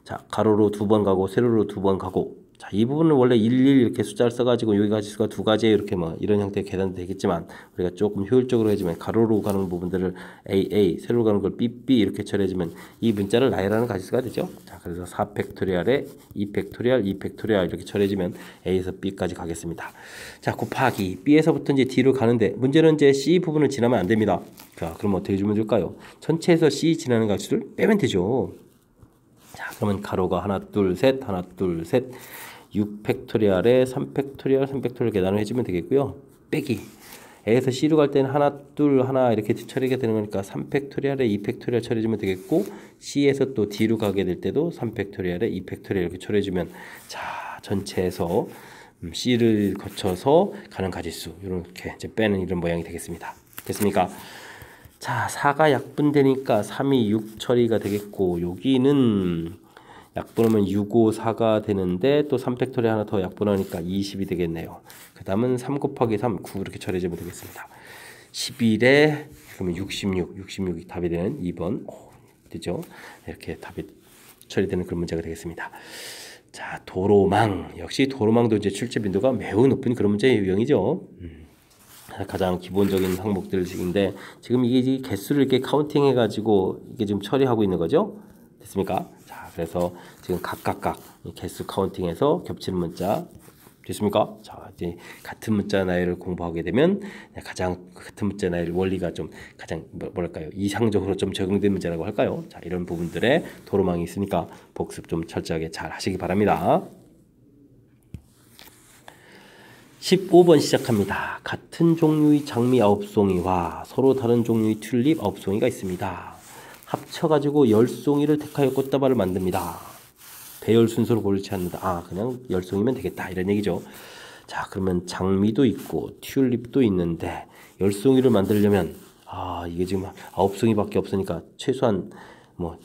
자, 가로로 2번 가고 세로로 2번 가고, 자, 이 부분은 원래 11 이렇게 숫자를 써가지고 여기 가지수가 2가지 이렇게 뭐 이런 형태의 계산도 되겠지만, 우리가 조금 효율적으로 해주면 가로로 가는 부분들을 AA, 세로로 가는 걸 BB 이렇게 처리해주면 이 문자를 나열하는 가지수가 되죠. 자, 그래서 4팩토리얼에 2팩토리얼, 2팩토리얼 이렇게 처리해주면 A에서 B까지 가겠습니다. 자, 곱하기 B에서부터 이제 D로 가는데 문제는 이제 C 부분을 지나면 안 됩니다. 자, 그럼 어떻게 해주면 될까요? 전체에서 C 지나는 가지수를 빼면 되죠. 자, 그러면 가로가 하나, 둘, 셋, 하나, 둘, 셋, 6팩토리얼에 3팩토리얼, 3팩토리얼 계산을 해주면 되겠고요. 빼기. A에서 C로 갈 때는 하나, 둘, 하나 이렇게 처리가 되는 거니까 3팩토리얼에 2팩토리얼 처리해주면 되겠고, C에서 또 D로 가게 될 때도 3팩토리얼에 2팩토리얼 이렇게 처리해주면, 자, 전체에서 C를 거쳐서 가는 가지수 이렇게 이제 빼는 이런 모양이 되겠습니다. 됐습니까? 자, 4가 약분되니까 3이 6 처리가 되겠고, 여기는 약분하면 6, 5, 4가 되는데 또 3팩토리얼 하나 더 약분하니까 20이 되겠네요. 그 다음은 3 곱하기 3, 9 이렇게 처리해주면 되겠습니다. 11에 그러면 66이 답이 되는 2번 되죠? 이렇게 답이 처리되는 그런 문제가 되겠습니다. 자, 도로망. 역시 도로망도 이제 출제 빈도가 매우 높은 그런 문제의 유형이죠. 가장 기본적인 항목들인데 지금 이게 개수를 이렇게 카운팅 해가지고 이게 지금 처리하고 있는 거죠. 됐습니까? 자, 그래서 지금 각각 개수 카운팅해서 겹치는 문자 됐습니까? 자, 이제 같은 문자 나열을 공부하게 되면 가장 같은 문자 나열 원리가 좀 가장 뭐랄까요, 이상적으로 좀 적용된 문제라고 할까요? 자, 이런 부분들에 도로망이 있으니까 복습 좀 철저하게 잘 하시기 바랍니다. 15번 시작합니다. 같은 종류의 장미 9송이와 서로 다른 종류의 튤립 9송이가 있습니다. 합쳐가지고 10송이를 택하여 꽃다발을 만듭니다. 배열 순서로 고르지 않는다. 그냥 10송이면 되겠다 이런 얘기죠. 자, 그러면 장미도 있고 튤립도 있는데 10송이를 만들려면 이게 지금 9송이밖에 없으니까 최소한 뭐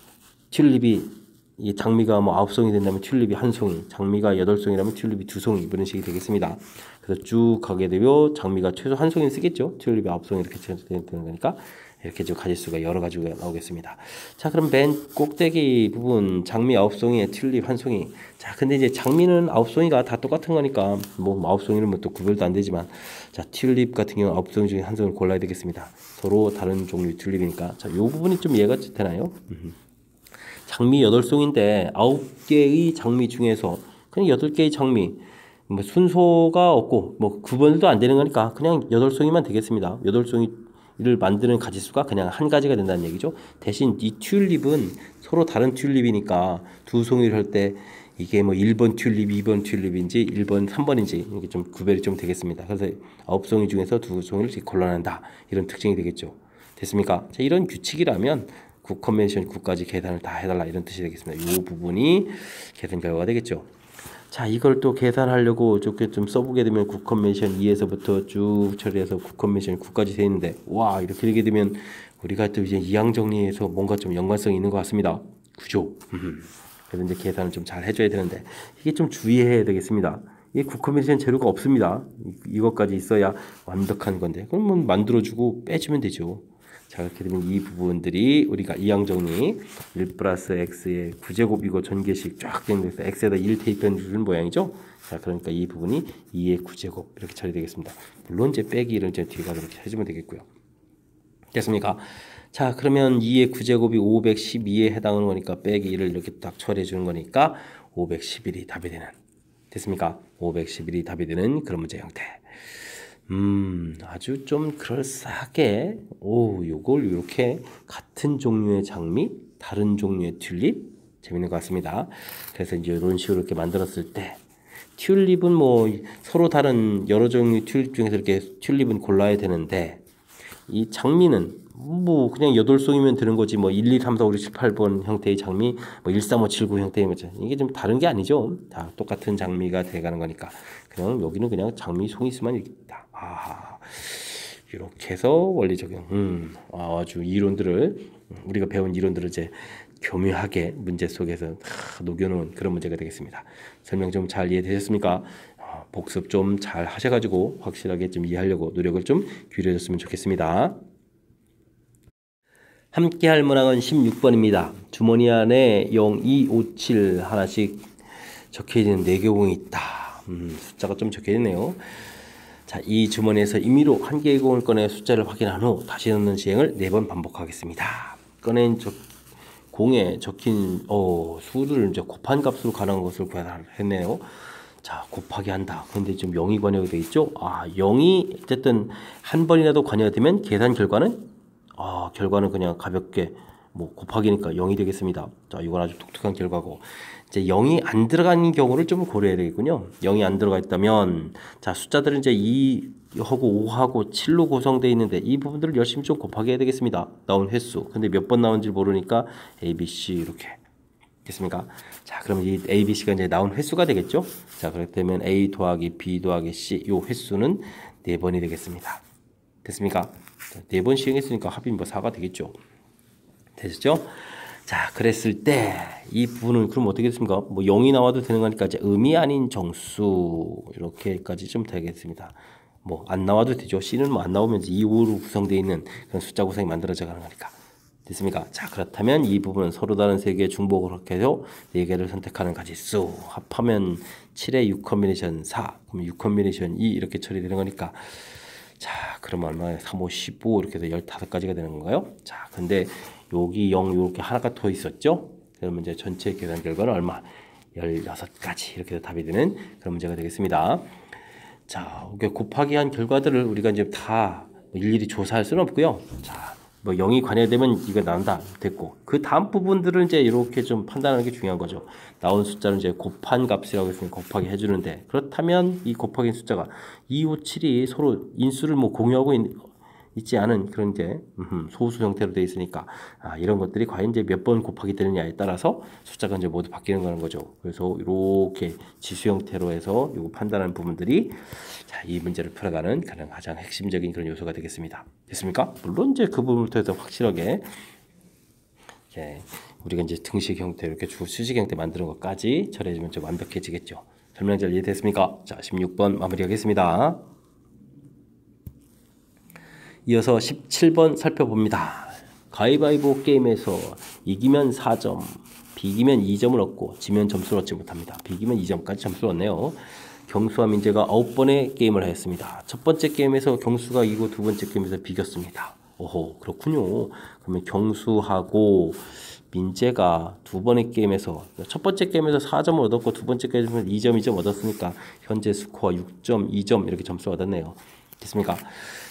튤립이 이 장미가 뭐 9송이 된다면 튤립이 1송이, 장미가 8송이라면 튤립이 2송이 이런 식이 되겠습니다. 그래서 쭉 가게 되면 장미가 최소 1송이는 쓰겠죠. 튤립이 9송이 이렇게 되는 거니까 이렇게 좀 가지수가 여러 가지가 나오겠습니다. 자, 그럼 맨 꼭대기 부분 장미 9송이에 튤립 1송이. 자, 근데 이제 장미는 9송이가 다 똑같은 거니까 뭐 9송이는 뭐 또 구별도 안 되지만, 자, 튤립 같은 경우 9송이 중에 1송이를 골라야 되겠습니다. 서로 다른 종류의 튤립이니까. 자, 요 부분이 좀 이해가 되나요? 장미 8송인데 9개의 장미 중에서 그냥 8개의 장미, 뭐 순서가 없고 뭐 구분도 안 되는 거니까 그냥 8송이만 되겠습니다. 8송이를 만드는 가지수가 그냥 한 가지가 된다는 얘기죠. 대신 이 튤립은 서로 다른 튤립이니까 2송이를 할 때 이게 뭐 1번 튤립, 2번 튤립인지 1번, 3번인지 이게 좀 구별이 좀 되겠습니다. 그래서 9송이 중에서 2송이를 골라낸다 이런 특징이 되겠죠. 됐습니까? 자, 이런 규칙이라면 국 컨벤션 9까지 계산을 다 해달라 이런 뜻이 되겠습니다. 이 부분이 계산 결과가 되겠죠. 자, 이걸 또 계산하려고 좋게 좀 써보게 되면 국 컨벤션 2에서부터 쭉 처리해서 국 컨벤션 9까지 돼 있는데, 와, 이렇게 되게 되면 우리가 또 이제 이항 정리해서 뭔가 좀 연관성이 있는 것 같습니다. 그죠? 그래서 이제 계산을 좀 잘 해줘야 되는데 이게 좀 주의해야 되겠습니다. 이 9컨비네이션 재료가 없습니다. 이것까지 있어야 완벽한 건데 그러면 만들어주고 빼주면 되죠. 자, 그렇게 되면 이 부분들이 우리가 이항정리 1 플러스 x의 9제곱이고 전개식 쫙 되면서 x에다 1 대입해 주는 모양이죠. 자, 그러니까 이 부분이 2의 9제곱 이렇게 처리되겠습니다. 물론 이제 빼기를 이제 뒤에 가서 이렇게 해주면 되겠고요. 됐습니까? 자, 그러면 2의 9제곱이 512에 해당하는 거니까 빼기 1을 이렇게 딱 처리해 주는 거니까 511이 답이 되는. 됐습니까? 511이 답이 되는 그런 문제 형태. 아주 좀 그럴싸하게 요걸 이렇게 같은 종류의 장미, 다른 종류의 튤립 재밌는 것 같습니다. 그래서 이제 이런 식으로 이렇게 만들었을 때 튤립은 뭐 서로 다른 여러 종류의 튤립 중에서 이렇게 튤립은 골라야 되는데 이 장미는 뭐 그냥 8송이면 되는 거지 뭐 1, 2, 3, 4, 5, 6, 7, 8번 형태의 장미 뭐 1, 3, 5, 7, 9 형태의 거죠. 이게 좀 다른 게 아니죠. 다 똑같은 장미가 돼가는 거니까 그냥 여기는 그냥 장미 송이 수만 있다. 이렇게 해서 원리 적용 아주 이론들을 우리가 배운 이론들을 이제 교묘하게 문제 속에서 녹여놓은 그런 문제가 되겠습니다. 설명 좀 잘 이해되셨습니까? 복습 좀 잘 하셔가지고 확실하게 좀 이해하려고 노력을 좀 기울여줬으면 좋겠습니다. 함께 할 문항은 16번입니다. 주머니 안에 0, 2, 5, 7 하나씩 적혀있는 4개공이 있다. 숫자가 좀 적혀있네요. 자, 이 주머니에서 임의로 한 개의 공을 꺼내 숫자를 확인한 후 다시 넣는 시행을 4번 반복하겠습니다. 꺼낸 공에 적힌 수를 이제 곱한 값으로 가능한 것을 구하라 했네요. 자, 곱하기 한다. 근데 지금 0이 관여가 되어 있죠. 0이 어쨌든 한 번이라도 관여가 되면 계산 결과는 그냥 가볍게 뭐 곱하기니까 0이 되겠습니다. 자, 이건 아주 독특한 결과고 이제 0이 안 들어간 경우를 좀 고려해야 되겠군요. 0이 안 들어가 있다면 자, 숫자들은 이제 2하고 5하고 7로 구성되어 있는데 이 부분들을 열심히 좀 곱하기 해야 되겠습니다. 나온 횟수. 근데 몇 번 나온지 모르니까 A, B, C 이렇게 됐습니까? 자, 그럼 이 A, B, C가 이제 나온 횟수가 되겠죠? 자, 그렇게 되면 A 더하기 B 더하기 C 요 횟수는 4번이 되겠습니다. 됐습니까? 4번 시행했으니까 합이 뭐 4가 되겠죠. 되셨죠? 자, 그랬을 때 이 부분은 그럼 어떻게 됐습니까? 뭐 0이 나와도 되는 거니까 이제 의미 아닌 정수 이렇게까지 좀 되겠습니다. 뭐 안 나와도 되죠. C는 뭐 안 나오면 2, 5로 구성되어 있는 그런 숫자 구성이 만들어져 가는 거니까. 됐습니까? 자, 그렇다면 이 부분은 서로 다른 3개의 중복을 해서 4개를 선택하는 가지수 합하면 7의 6 컨비네이션 4 그럼 6 컨비네이션 2 이렇게 처리되는 거니까 자, 그러면 얼마에 3, 5, 15 이렇게 해서 15가지가 되는 건가요? 자, 근데 여기 0 이렇게 하나가 더 있었죠? 그러면 이제 전체 계산 결과는 얼마? 16가지 이렇게 해서 답이 되는 그런 문제가 되겠습니다. 자, 곱하기 한 결과들을 우리가 이제 다 일일이 조사할 수는 없고요. 자, 뭐 0이 관여되면 이거 나온다 됐고 그 다음 부분들은 이제 이렇게 좀 판단하는 게 중요한 거죠. 나온 숫자는 이제 곱한 값이라고 했으니 곱하기 해주는데 그렇다면 이 곱하기 숫자가 2, 5, 7이 서로 인수를 뭐 공유하고 있지 않은 그런 이제 소수 형태로 되어 있으니까 이런 것들이 과연 이제 몇 번 곱하기 되느냐에 따라서 숫자가 이제 모두 바뀌는 거는 거죠. 그래서 이렇게 지수 형태로 해서 요거 판단하는 부분들이 자, 이 문제를 풀어가는 가장 핵심적인 그런 요소가 되겠습니다. 됐습니까? 물론 이제 그 부분을 통해서 확실하게 우리가 이제 등식 형태 이렇게 수식 형태 만드는 것까지 처리해주면 좀 완벽해지겠죠. 설명 잘 이해됐습니까? 자, 16번 마무리하겠습니다. 이어서 17번 살펴봅니다. 가위바위보 게임에서 이기면 4점, 비기면 2점을 얻고 지면 점수를 얻지 못합니다. 비기면 2점까지 점수를 얻네요. 경수와 민재가 9번의 게임을 하였습니다. 첫 번째 게임에서 경수가 이기고 두 번째 게임에서 비겼습니다. 오호, 그렇군요. 그러면 경수하고 민재가 두 번의 게임에서 첫 번째 게임에서 4점을 얻었고 두 번째 게임에서 2점 얻었으니까 현재 스코어 6점, 2점 이렇게 점수를 얻었네요. 됐습니까?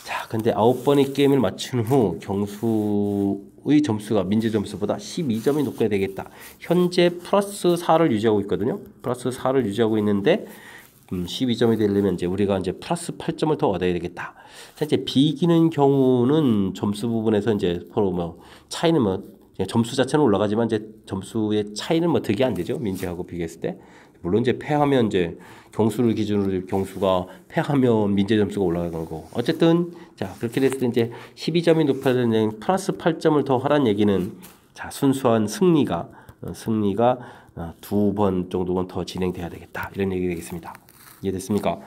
자, 근데 9번의 게임을 마친 후 경수의 점수가 민재 점수보다 12점이 높게 되겠다. 현재 플러스 4를 유지하고 있거든요. 플러스 4를 유지하고 있는데 12점이 되려면 이제 우리가 이제 플러스 8점을 더 얻어야 되겠다. 이제 비기는 경우는 점수 부분에서 이제 서로 뭐 차이는 뭐 점수 자체는 올라가지만 이제 점수의 차이는 뭐 득이 안 되죠. 민재하고 비교했을 때. 물론 이제 패하면 이제 경수를 기준으로 경수가 패하면 민재 점수가 올라가는 거고. 어쨌든 자, 그렇게 됐을 때 이제 12점이 높아야 되는 플러스 8점을 더 하라는 얘기는 자, 순수한 승리가 두 번 정도는 더 진행돼야 되겠다. 이런 얘기 되겠습니다. 이해됐습니까?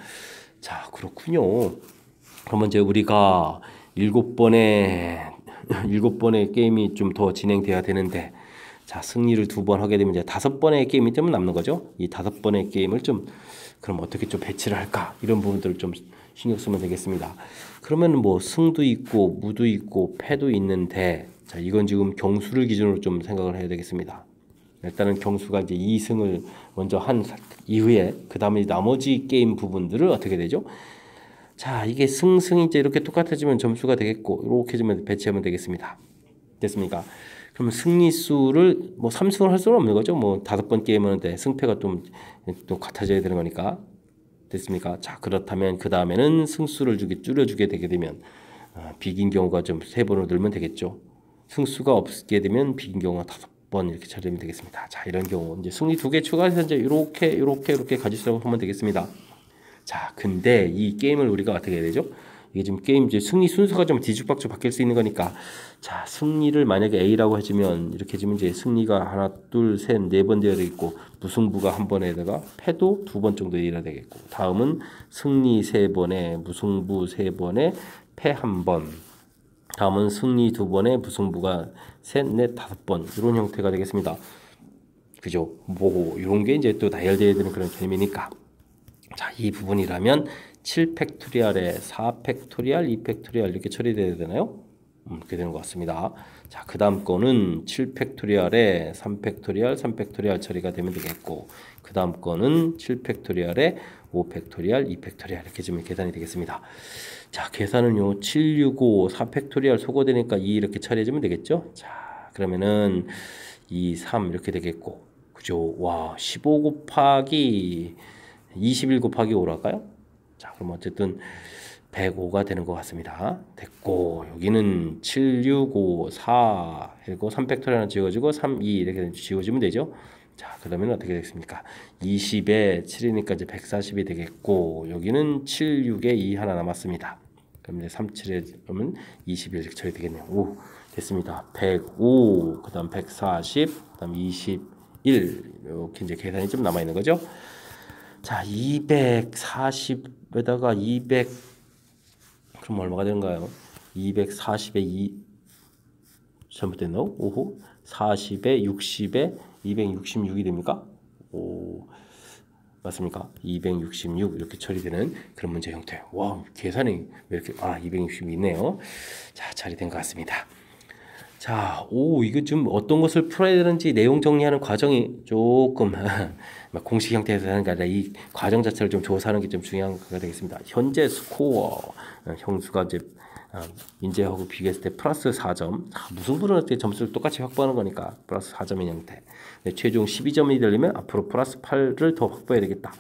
자, 그렇군요. 그러면 이제 우리가 7번의 게임이 좀 더 진행돼야 되는데, 자, 승리를 2번 하게 되면 이제 5번의 게임이 좀 남는 거죠. 이 5번의 게임을 좀 그럼 어떻게 좀 배치를 할까? 이런 부분들을 좀 신경 쓰면 되겠습니다. 그러면 뭐 승도 있고 무도 있고 패도 있는데, 자, 이건 지금 경수를 기준으로 좀 생각을 해야 되겠습니다. 일단은 경수가 이제 2승을 먼저 한 이후에 그 다음에 나머지 게임 부분들을 어떻게 되죠? 자, 이게 승승이 이제 이렇게 똑같아지면 점수가 되겠고, 이렇게 좀 배치하면 되겠습니다. 됐습니까? 그러면 승리수를 뭐 3승을 할 수는 없는 거죠. 뭐 5번 게임 하는데 승패가 또 같아져야 되는 거니까. 됐습니까? 자, 그렇다면 그 다음에는 승수를 줄여주게 되게 되면 비긴 경우가 좀 3번으로 늘면 되겠죠. 승수가 없게 되면 비긴 경우가 5번 이렇게 처리하면 되겠습니다. 자, 이런 경우 이제 승리 2개 추가해서 이제 이렇게 가지수라고 하면 되겠습니다. 자, 근데 이 게임을 우리가 어떻게 해야 되죠? 이게 지금 게임 이제 승리 순서가 좀 뒤죽박죽 바뀔 수 있는 거니까, 자, 승리를 만약에 A라고 해주면 이렇게 해주면 이제 승리가 하나, 둘, 셋, 4번 되어야 되겠고, 무승부가 한 번에다가 패도 2번 정도 되어야 되겠고, 다음은 승리 3번에 무승부 3번에 패 1번, 다음은 승리 2번에 무승부가 셋, 넷, 5번 이런 형태가 되겠습니다. 그죠? 뭐 이런 게 이제 또 나열되어야 되는 그런 개념이니까. 자, 이 부분이라면 7팩토리얼에 4팩토리얼, 2팩토리얼 이렇게 처리되어야 되나요? 그렇게 되는 것 같습니다. 자, 그 다음 거는 7팩토리얼에 3팩토리얼, 3팩토리얼 처리가 되면 되겠고, 그 다음 거는 7팩토리얼에 5팩토리얼, 2팩토리얼 이렇게 좀 계산이 되겠습니다. 자, 계산은요, 7, 6, 5, 4팩토리얼 소거되니까 2 이렇게 처리해주면 되겠죠? 자, 그러면은 2, 3 이렇게 되겠고, 그죠? 와, 15 곱하기 21 곱하기 5랄까요? 자, 그럼 어쨌든 105가 되는 것 같습니다. 됐고, 여기는 7, 6, 5, 4 그리고 3팩토리얼 하나 지워지고 3, 2 이렇게 지워지면 되죠. 자, 그러면 어떻게 되겠습니까? 20에 7이니까 이제 140이 되겠고, 여기는 7, 6에 2 하나 남았습니다. 그럼 이제 3, 7에 그러면 21 이렇게 처리되겠네요. 오, 됐습니다. 105, 그 다음 140, 그 다음 21 이렇게 이제 계산이 좀 남아 있는 거죠. 자, 240에다가 200 그럼 얼마가 되는가요? 240에 2 잘못됐나요? 오호 40에 60에 266이 됩니까? 오, 맞습니까? 266 이렇게 처리되는 그런 문제 형태. 와, 계산이 왜 이렇게 260이 있네요. 자, 처리된 것 같습니다. 자, 이거 좀 어떤 것을 풀어야 되는지 내용 정리하는 과정이 조금 공식 형태에서 하는 게 아니라 이 과정 자체를 좀 조사하는 게 좀 중요한 거가 되겠습니다. 현재 스코어 형수가 이제 인재하고 비교했을 때 플러스 4점. 무승부는 어떻게 점수를 똑같이 확보하는 거니까 플러스 4점인 형태. 최종 12점이 되려면 앞으로 플러스 8를 더 확보해야 되겠다.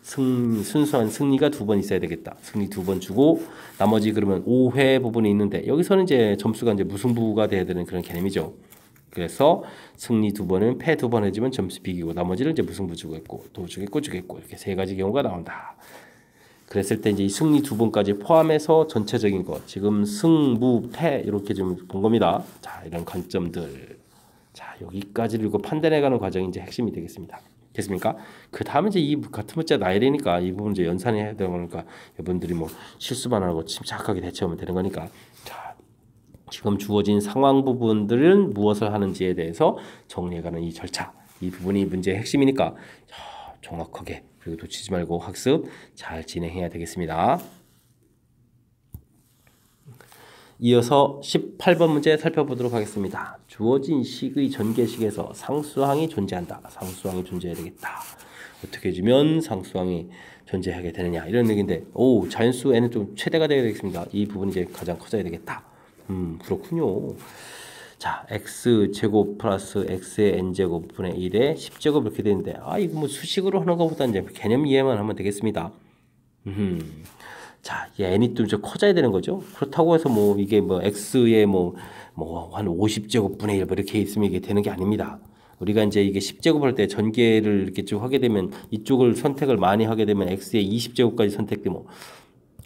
순수한 승리가 2번 있어야 되겠다. 승리 2번 주고 나머지 그러면 5회 부분이 있는데 여기서는 이제 점수가 이제 무승부가 돼야 되는 그런 개념이죠. 그래서 승리 2번은 패 2번 해주면 점수 비기고 나머지를 이제 무승부 주겠고 또 주겠고 이렇게 3가지 경우가 나온다. 그랬을 때 이제 이 승리 2번까지 포함해서 전체적인 것 지금 승무 패 이렇게 좀 본 겁니다. 자, 이런 관점들 자 여기까지를 읽고 판단해가는 과정이 이제 핵심이 되겠습니다. 됐습니까? 그 다음에 이제 이 같은 문자 나열이니까 이 부분 이제 연산이 해야 되는 거니까 여러분들이 뭐 실수만 하고 침착하게 대처하면 되는 거니까 자 지금 주어진 상황 부분들은 무엇을 하는지에 대해서 정리해가는 이 절차 이 부분이 문제의 핵심이니까 정확하게 그리고 놓치지 말고 학습 잘 진행해야 되겠습니다. 이어서 18번 문제 살펴보도록 하겠습니다. 주어진 식의 전개식에서 상수항이 존재한다. 상수항이 존재해야 되겠다. 어떻게 해주면 상수항이 존재하게 되느냐 이런 얘기인데 자연수 n은 좀 최대가 되어야 되겠습니다. 이 부분이 이제 가장 커져야 되겠다. 그렇군요. 자, x제곱 플러스 x의 n제곱 분의 1에 10제곱 이렇게 되는데 이거 뭐 수식으로 하는 것보다 이제 개념 이해만 하면 되겠습니다. 자, 이 n이 좀 커져야 되는 거죠. 그렇다고 해서 뭐 이게 뭐 x의 뭐 한 50제곱 분의 1 이렇게 있으면 이게 되는 게 아닙니다. 우리가 이제 이게 10제곱 할 때 전개를 이렇게 쭉 하게 되면 이쪽을 선택을 많이 하게 되면 x의 20제곱까지 선택되면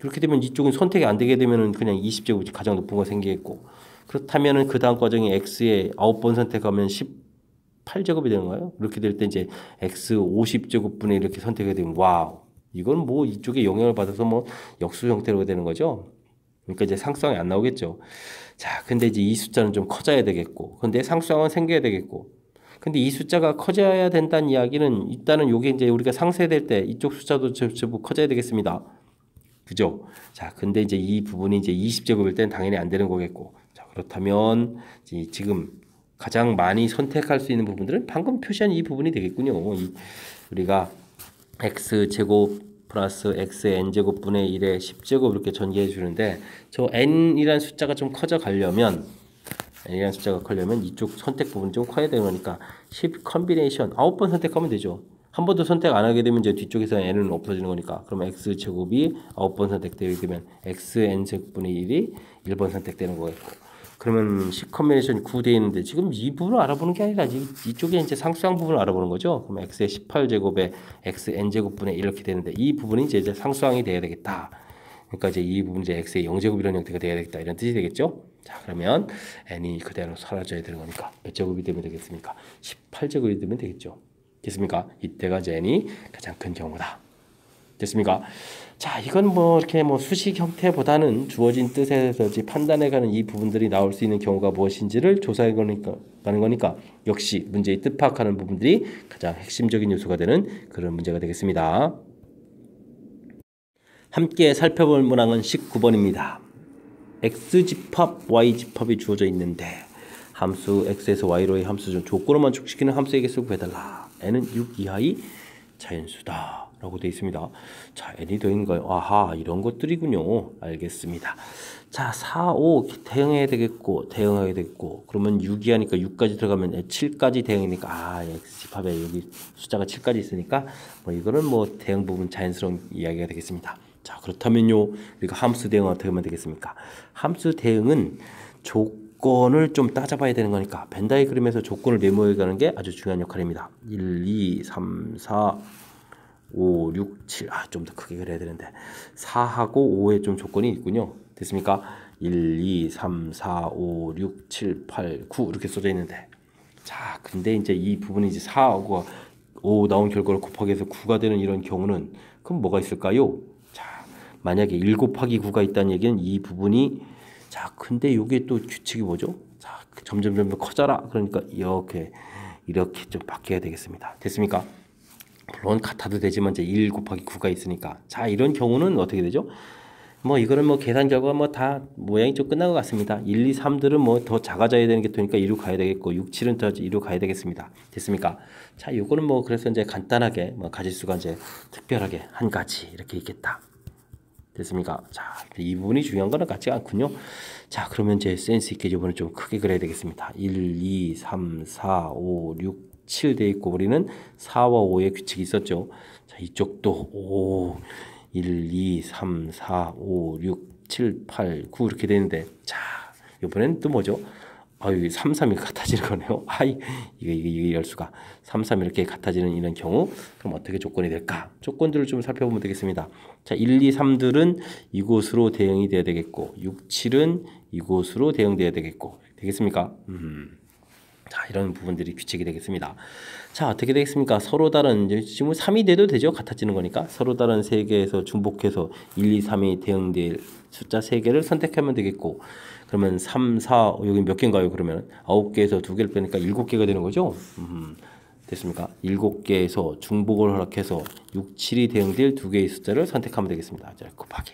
그렇게 되면 이쪽은 선택이 안 되게 되면은 그냥 20제곱이 가장 높은 거 생기겠고 그렇다면은 그 다음 과정에 x의 9번 선택하면 18제곱이 되는 거예요. 이렇게 될 때 이제 x 50제곱 분의 이렇게 선택이 되면 와우 이건 뭐 이쪽에 영향을 받아서 뭐 역수 형태로 되는 거죠. 그러니까 이제 상수항이 안 나오겠죠. 자, 근데 이제 이 숫자는 좀 커져야 되겠고, 근데 상수항은 생겨야 되겠고, 근데 이 숫자가 커져야 된다는 이야기는 일단은 요게 이제 우리가 상쇄될 때 이쪽 숫자도 전부 커져야 되겠습니다. 그죠? 자, 근데 이제 이 부분이 이제 20제곱일 때는 당연히 안 되는 거겠고, 자, 그렇다면 지금 가장 많이 선택할 수 있는 부분들은 방금 표시한 이 부분이 되겠군요. 우리가 x제곱 플러스 xn제곱분의 1에 10제곱 이렇게 전개해 주는데, 저 n이라는 숫자가 좀 커져 가려면 n이라는 숫자가 커려면 이쪽 선택 부분이 좀 커야 되는 거니까 10 컨비네이션 9번 선택하면 되죠. 한 번도 선택 안 하게 되면 이제 뒤쪽에서 n은 없어지는 거니까, 그러면 x제곱이 9번 선택되게 되면 xn제곱분의 1이 1번 선택되는 거겠고, 그러면 10 컨비네이션 9 돼 있는데 지금 이 부분을 알아보는 게 아니라 이쪽에 이제 상수항 부분을 알아보는 거죠. 그럼 x의 18제곱에 xn제곱분의 1 이렇게 되는데, 이 부분이 이제 상수항이 돼야 되겠다. 그러니까 이제 이 부분이 이제 x의 0제곱 이런 형태가 돼야 되겠다, 이런 뜻이 되겠죠. 자, 그러면 n이 그대로 사라져야 되는 거니까 몇 제곱이 되면 되겠습니까? 18제곱이 되면 되겠죠. 됐습니까? 이때가 이제 n이 가장 큰 경우다. 됐습니까? 자, 이건 뭐 이렇게 뭐 수식 형태보다는 주어진 뜻에서 판단해가는 이 부분들이 나올 수 있는 경우가 무엇인지를 조사해 가는 거니까 역시 문제의 뜻 파악하는 부분들이 가장 핵심적인 요소가 되는 그런 문제가 되겠습니다. 함께 살펴볼 문항은 19번입니다. x집합, y집합이 주어져 있는데 함수 x에서 y로의 함수 중 조건을 만족시키는 함수의 개수를 구해달라. n은 6 이하의 자연수다 라고 되어 있습니다. 자, n이 되어 있는가요? 아하, 이런 것들이군요. 알겠습니다. 자, 4, 5 대응해야 되겠고, 대응하게 되겠고, 그러면 6 이하니까 6까지 들어가면 7까지 대응이니까, 아, x집합에 여기 숫자가 7까지 있으니까 뭐 이거는 뭐 대응 부분 자연스러운 이야기가 되겠습니다. 자, 그렇다면요, 우리가 함수 대응 어떻게 하면 되겠습니까? 함수 대응은 조건을 좀 따져봐야 되는 거니까 벤 다이그램에서 조건을 메모해 가는 게 아주 중요한 역할입니다. 1, 2, 3, 4, 5, 6, 7. 좀 더 크게 그려야 되는데 4하고 5에 좀 조건이 있군요. 됐습니까? 1, 2, 3, 4, 5, 6, 7, 8, 9 이렇게 써져 있는데, 자, 근데 이제 이 부분이 이제 4하고 5 나온 결과를 곱하기 해서 9가 되는 이런 경우는 그럼 뭐가 있을까요? 자, 만약에 1 곱하기 9가 있다는 얘기는 이 부분이, 자, 근데 이게 또 규칙이 뭐죠? 자, 점점 커져라. 그러니까 이렇게 좀 바뀌어야 되겠습니다. 됐습니까? 물론 같아도 되지만 이제 1 곱하기 9가 있으니까, 자, 이런 경우는 어떻게 되죠? 뭐 이거는 뭐 계산 결과 뭐 다 모양이 좀 끝난 것 같습니다. 1, 2, 3들은 뭐 더 작아져야 되는 게 되니까 2로 가야 되겠고, 6, 7은 더 2로 가야 되겠습니다. 됐습니까? 자, 요거는 뭐 그래서 이제 간단하게 뭐 가질 수가 이제 특별하게 한 가지 이렇게 있겠다. 됐습니까? 자, 이 부분이 중요한 거는 같지가 않군요. 자, 그러면 이제 센스 있게 이번에 좀 크게 그려야 되겠습니다. 1, 2, 3, 4, 5, 6, 7 돼 있고, 우리는 4와 5의 규칙이 있었죠. 자, 이쪽도 5, 1, 2, 3, 4, 5, 6, 7, 8, 9 이렇게 되는데, 자, 이번엔 또 뭐죠? 여기 3, 3이 같아지는 거네요. 이게 열 수가. 3, 3 이렇게 같아지는 이런 경우, 그럼 어떻게 조건이 될까? 조건들을 좀 살펴보면 되겠습니다. 자, 1, 2, 3들은 이곳으로 대응이 돼야 되겠고, 6, 7은 이곳으로 대응돼야 되겠고, 되겠습니까? 자, 이런 부분들이 규칙이 되겠습니다. 자, 어떻게 되겠습니까? 서로 다른, 지금 3이 돼도 되죠? 같아지는 거니까. 서로 다른 3개에서 중복해서 1, 2, 3이 대응될 숫자 3개를 선택하면 되겠고, 그러면 3, 4, 여기 몇 개인가요? 그러면 9개에서 2개를 빼니까 7개가 되는 거죠? 됐습니까? 7개에서 중복을 허락해서 6, 7이 대응될 2개의 숫자를 선택하면 되겠습니다. 자, 곱하기.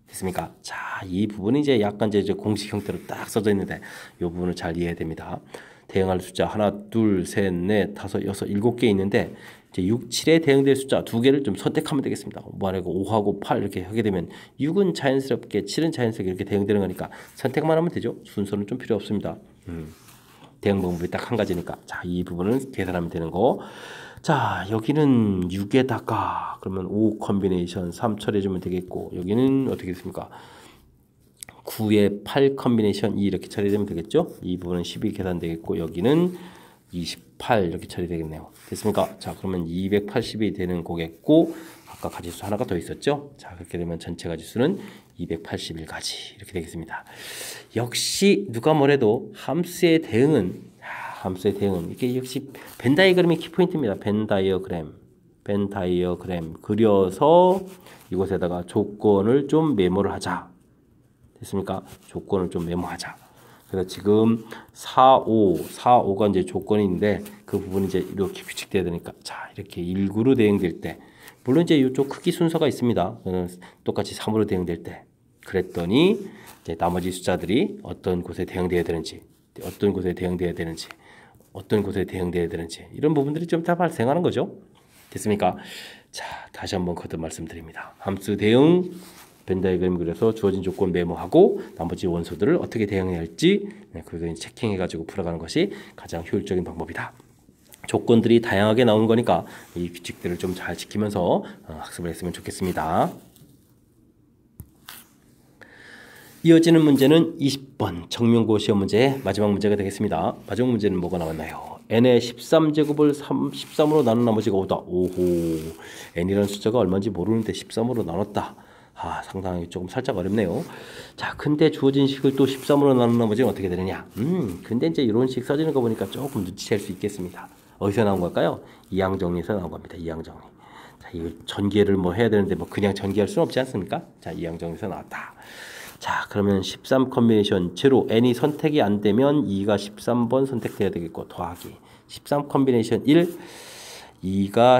됐습니까? 자, 이 부분이 이제 약간 이제 공식 형태로 딱 써져 있는데, 이 부분을 잘 이해해야 됩니다. 대응할 숫자 하나, 둘, 셋, 넷, 다섯, 여섯, 7개 있는데, 이제 6, 7에 대응될 숫자 2개를 좀 선택하면 되겠습니다. 만약에 5하고 8 이렇게 하게 되면 6은 자연스럽게, 7은 자연스럽게 이렇게 대응되는 거니까 선택만 하면 되죠. 순서는 좀 필요 없습니다. 대응 방법이 딱 한 가지니까. 자, 이 부분은 계산하면 되는 거. 자, 여기는 6에다가 그러면 5 컨비네이션 3 처리해주면 되겠고, 여기는 어떻게 됐습니까? 9에 8 컨비네이션 2 이렇게 처리되면 되겠죠? 이 부분은 12 계산되겠고, 여기는 28 이렇게 처리되겠네요. 됐습니까? 자, 그러면 280이 되는 거겠고, 아까 가지수 하나가 더 있었죠? 자, 그렇게 되면 전체 가지수는 281가지 이렇게 되겠습니다. 역시 누가 뭐래도 함수의 대응은 이게 역시 벤 다이어그램이 키포인트입니다. 벤 다이어그램. 벤 다이어그램 그려서 이곳에다가 조건을 좀 메모를 하자. 됐습니까? 조건을 좀 메모하자. 그래서 지금 4가 이제 조건인데 그 부분이 이제 이렇게 규칙돼야 되니까 자 이렇게 19로 대응될 때 물론 이제 이쪽 크기 순서가 있습니다. 똑같이 3으로 대응될 때 그랬더니 이제 나머지 숫자들이 어떤 곳에 대응돼야 되는지 어떤 곳에 대응돼야 되는지 어떤 곳에 대응돼야 되는지 이런 부분들이 좀 다 발생하는 거죠. 됐습니까? 자 다시 한번 거듭 말씀드립니다. 함수 대응 벤 다이어그램 그려서 주어진 조건 메모하고 나머지 원소들을 어떻게 대응해야 할지 그걸 체킹해가지고 풀어가는 것이 가장 효율적인 방법이다. 조건들이 다양하게 나오는 거니까 이 규칙들을 좀 잘 지키면서 학습을 했으면 좋겠습니다. 이어지는 문제는 20번 정명고 시험 문제의 마지막 문제가 되겠습니다. 마지막 문제는 뭐가 나왔나요? n의 13제곱을 13으로 나눈 나머지가 5다. 오호, n이라는 숫자가 얼마인지 모르는데 13으로 나눴다. 상당히 조금 살짝 어렵네요. 자, 근데 주어진 식을 또 13으로 나눈 나머지는 어떻게 되느냐? 근데 이제 이런 식 써지는 거 보니까 조금 눈치챌 수 있겠습니다. 어디서 나온 걸까요? 이항정리에서 나온 겁니다. 이항정리. 자, 이거 전개를 뭐 해야 되는데 뭐 그냥 전개할 수는 없지 않습니까? 자, 이항정리에서 나왔다. 자, 그러면 13 컨비네이션 제로 n이 선택이 안 되면 2가 13번 선택돼야 되겠고 더하기 13 컨비네이션 1 2가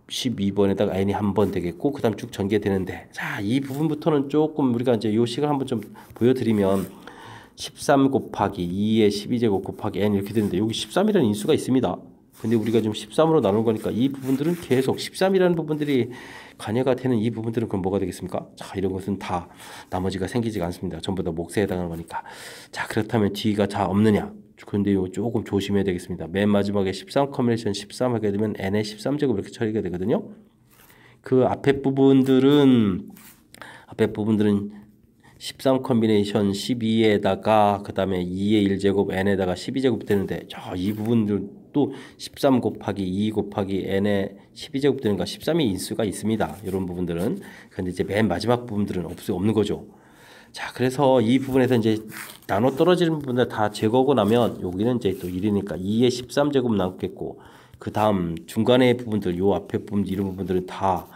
12번에다가 n이 한 번 되겠고 그 다음 쭉 전개되는데 자, 이 부분부터는 조금 우리가 이제 요 식을 한번 좀 보여드리면 13 곱하기 2의 12제곱 곱하기 n 이렇게 되는데 여기 13이라는 인수가 있습니다. 근데 우리가 지금 13으로 나눈 거니까 이 부분들은 계속 13이라는 부분들이 관여가 되는 이 부분들은 그럼 뭐가 되겠습니까? 자, 이런 것은 다 나머지가 생기지가 않습니다. 전부 다 몫에 해당하는 거니까. 자, 그렇다면 뒤가 다 없느냐? 근데 이거 조금 조심해야 되겠습니다. 맨 마지막에 13 컨비네이션 13 하게 되면 n의 13제곱 이렇게 처리가 되거든요. 그 앞에 부분들은 13 컨비네이션 12에다가 그 다음에 2의 1제곱 n에다가 12제곱 되는데 이 부분들도 13 곱하기 2 곱하기 n의 12제곱 되는가 13의 인수가 있습니다. 이런 부분들은. 근데 이제 맨 마지막 부분들은 없는 거죠. 자, 그래서 이 부분에서 이제 나눠 떨어지는 부분들 다 제거하고 나면 여기는 이제 또 1이니까 2의 13제곱 남겠고 그 다음 중간의 부분들 요 앞에 부분 이런 부분들은 다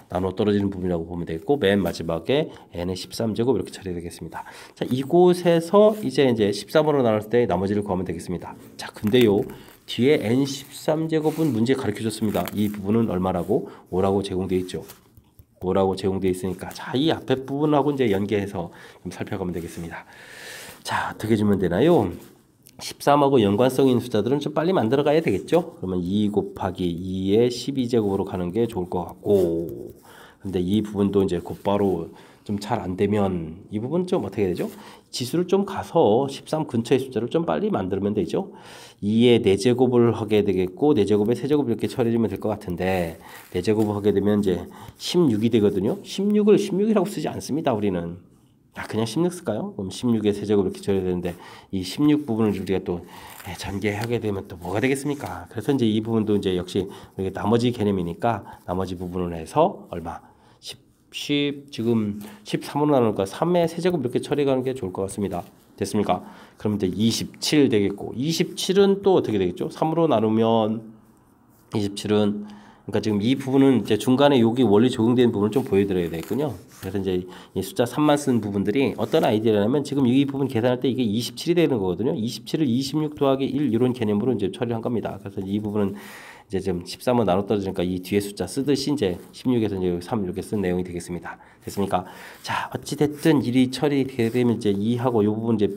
나눠 떨어지는 부분이라고 보면 되겠고 맨 마지막에 n의 13제곱 이렇게 처리되겠습니다. 자, 이곳에서 이제 13으로 나눌 때 나머지를 구하면 되겠습니다. 자, 근데요 뒤에 n 13제곱은 문제 가르쳐 줬습니다. 이 부분은 얼마라고? 5라고 제공되어 있죠. 5라고 제공되어 있으니까 자, 이 앞에 부분하고 이제 연계해서 좀 살펴가면 되겠습니다. 자, 어떻게 주면 되나요? 13하고 연관성 있는 숫자들은 좀 빨리 만들어 가야 되겠죠. 그러면 2 곱하기 2의 12제곱으로 가는 게 좋을 것 같고 근데 이 부분도 이제 곧바로 좀 잘 안 되면 이 부분 좀 어떻게 되죠? 지수를 좀 가서 13 근처의 숫자를 좀 빨리 만들면 되죠. 2의 4제곱을 하게 되겠고 4제곱에 3제곱 이렇게 처리하면 될 것 같은데 4제곱을 하게 되면 이제 16이 되거든요. 16이라고 쓰지 않습니다. 우리는 그냥 16 쓸까요? 그럼 16의 세제곱 이렇게 처리해야 되는데 이 16 부분을 우리가 또 전개하게 되면 또 뭐가 되겠습니까? 그래서 이제 이 부분도 이제 역시 우리가 나머지 개념이니까 나머지 부분을 해서 얼마? 지금 13으로 나누니까 3의 세제곱 이렇게 처리하는 게 좋을 것 같습니다. 됐습니까? 그럼 이제 27 되겠고 27은 또 어떻게 되겠죠? 3으로 나누면 27은 그러니까 지금 이 부분은 이제 중간에 여기 원리 적용되는 부분을 좀 보여드려야 되겠군요. 그래서 이제 이 숫자 3만 쓴 부분들이 어떤 아이디어냐면 지금 이 부분 계산할 때 이게 27이 되는 거거든요. 27을 26 더하기 1 이런 개념으로 이제 처리한 겁니다. 그래서 이 부분은 이제 지금 13은 나눠 떨어지니까 이 뒤에 숫자 쓰듯이 이제 16에서 이제 3 이렇게 쓴 내용이 되겠습니다. 됐습니까? 자, 어찌 됐든 일이 처리되면 이제 2하고 이 부분 이제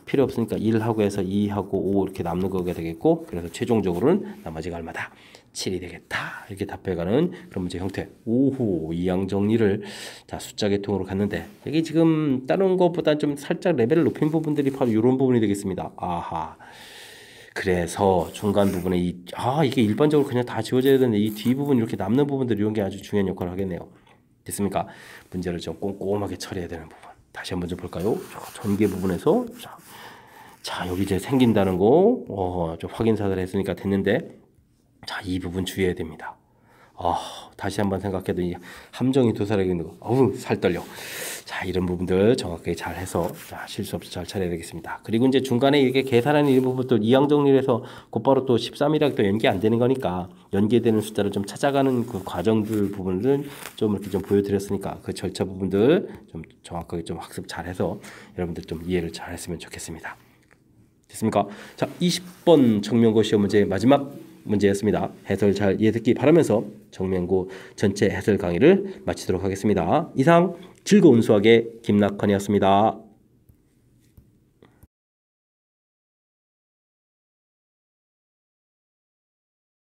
필요 없으니까 1하고 해서 2하고 5 이렇게 남는 거가 되겠고 그래서 최종적으로는 나머지가 얼마다? 7이 되겠다. 이렇게 답해가는 그런 문제 형태. 오호, 이항 정리를 자 숫자 계통으로 갔는데 여기 지금 다른 것보다 좀 살짝 레벨을 높인 부분들이 바로 이런 부분이 되겠습니다. 아하. 그래서 중간 부분에 이게 일반적으로 그냥 다 지워져야 되는데 이 뒤부분 이렇게 남는 부분들 이런 게 아주 중요한 역할을 하겠네요. 됐습니까? 문제를 좀 꼼꼼하게 처리해야 되는 부분. 다시 한번 좀 볼까요? 전개 부분에서 자 여기 이제 생긴다는 거 좀 확인사를 했으니까 됐는데 자, 이 부분 주의해야 됩니다. 다시 한번 생각해도 이 함정이 도사리고 있는 거. 살 떨려. 자, 이런 부분들 정확하게 잘 해서 자, 실수 없이 잘 처리해야 되겠습니다. 그리고 이제 중간에 이렇게 계산하는 이 부분도 이항 정리를 해서 곧바로 또 13이랑 또 연계 안 되는 거니까 연계되는 숫자를 좀 찾아가는 그 과정들 부분을 좀 이렇게 좀 보여드렸으니까 그 절차 부분들 좀 정확하게 좀 학습 잘 해서 여러분들 좀 이해를 잘 했으면 좋겠습니다. 됐습니까? 자, 20번 정면고 시험 문제 마지막 문제였습니다. 해설 잘 이해 듣기 바라면서 정면고 전체 해설 강의를 마치도록 하겠습니다. 이상 즐거운 수학의 김낙헌이었습니다.